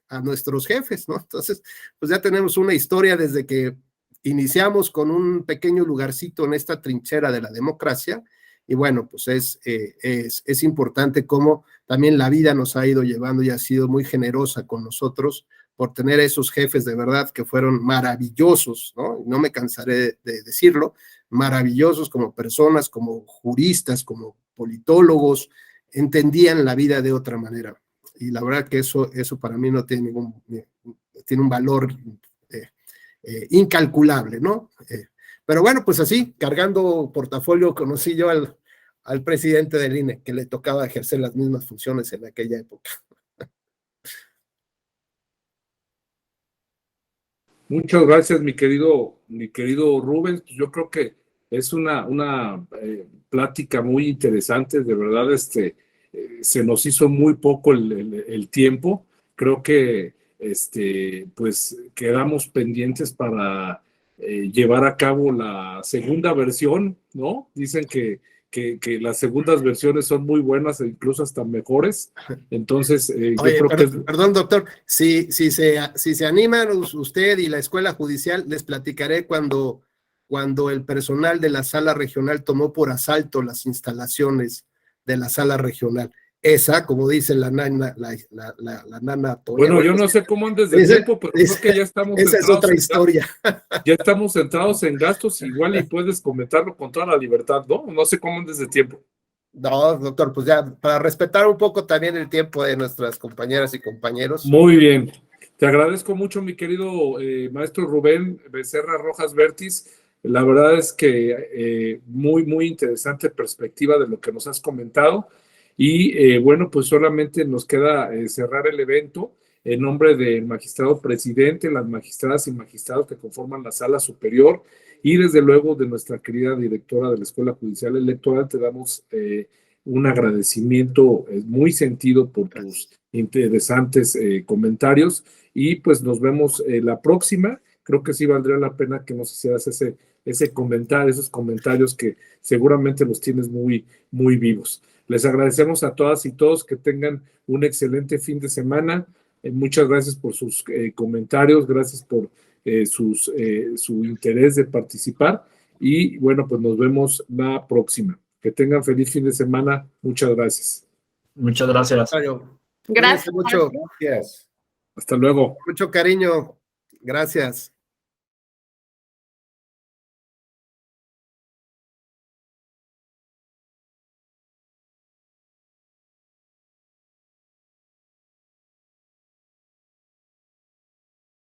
a nuestros jefes, ¿no? Entonces, pues ya tenemos una historia desde que iniciamos con un pequeño lugarcito en esta trinchera de la democracia, y bueno, pues es importante cómo también la vida nos ha ido llevando y ha sido muy generosa con nosotros por tener esos jefes de verdad que fueron maravillosos, ¿no? No me cansaré de decirlo, maravillosos como personas, como juristas, como politólogos, entendían la vida de otra manera. Y la verdad que eso para mí no tiene tiene un valor incalculable, ¿no? Pero bueno, pues así, cargando portafolio, conocí yo al presidente del INE, que le tocaba ejercer las mismas funciones en aquella época. Muchas gracias, mi querido Rubén. Yo creo que es una plática muy interesante, de verdad, se nos hizo muy poco el tiempo. Creo que pues quedamos pendientes para llevar a cabo la segunda versión, ¿no? Dicen que las segundas versiones son muy buenas e incluso hasta mejores. Entonces, yo Oye, creo que perdón, doctor, si se animan usted y la escuela judicial, les platicaré cuando el personal de la sala regional tomó por asalto las instalaciones de la sala regional. Esa, como dice la nana Toña. Bueno, yo no sé cómo andes de tiempo, pero creo que ya estamos esa es otra historia. Ya estamos centrados en gastos, igual y puedes comentarlo con toda la libertad, ¿no? No sé cómo andes de tiempo. No, doctor, pues ya, para respetar un poco también el tiempo de nuestras compañeras y compañeros. Muy bien. Te agradezco mucho, mi querido maestro Rubén Becerra Rojas Vertis. La verdad es que muy, muy interesante perspectiva de lo que nos has comentado. Y bueno, pues solamente nos queda cerrar el evento en nombre del magistrado presidente, las magistradas y magistrados que conforman la sala superior y desde luego de nuestra querida directora de la Escuela Judicial Electoral. Te damos un agradecimiento muy sentido por tus interesantes comentarios y pues nos vemos la próxima. Creo que sí valdría la pena que nos hicieras ese comentario, esos comentarios que seguramente los tienes muy, muy vivos. Les agradecemos a todas y todos que tengan un excelente fin de semana. Muchas gracias por sus comentarios, gracias por su interés de participar y bueno, pues nos vemos la próxima. Que tengan feliz fin de semana. Muchas gracias. Muchas gracias. Gracias. Mucho. Gracias. Hasta luego. Mucho cariño. Gracias.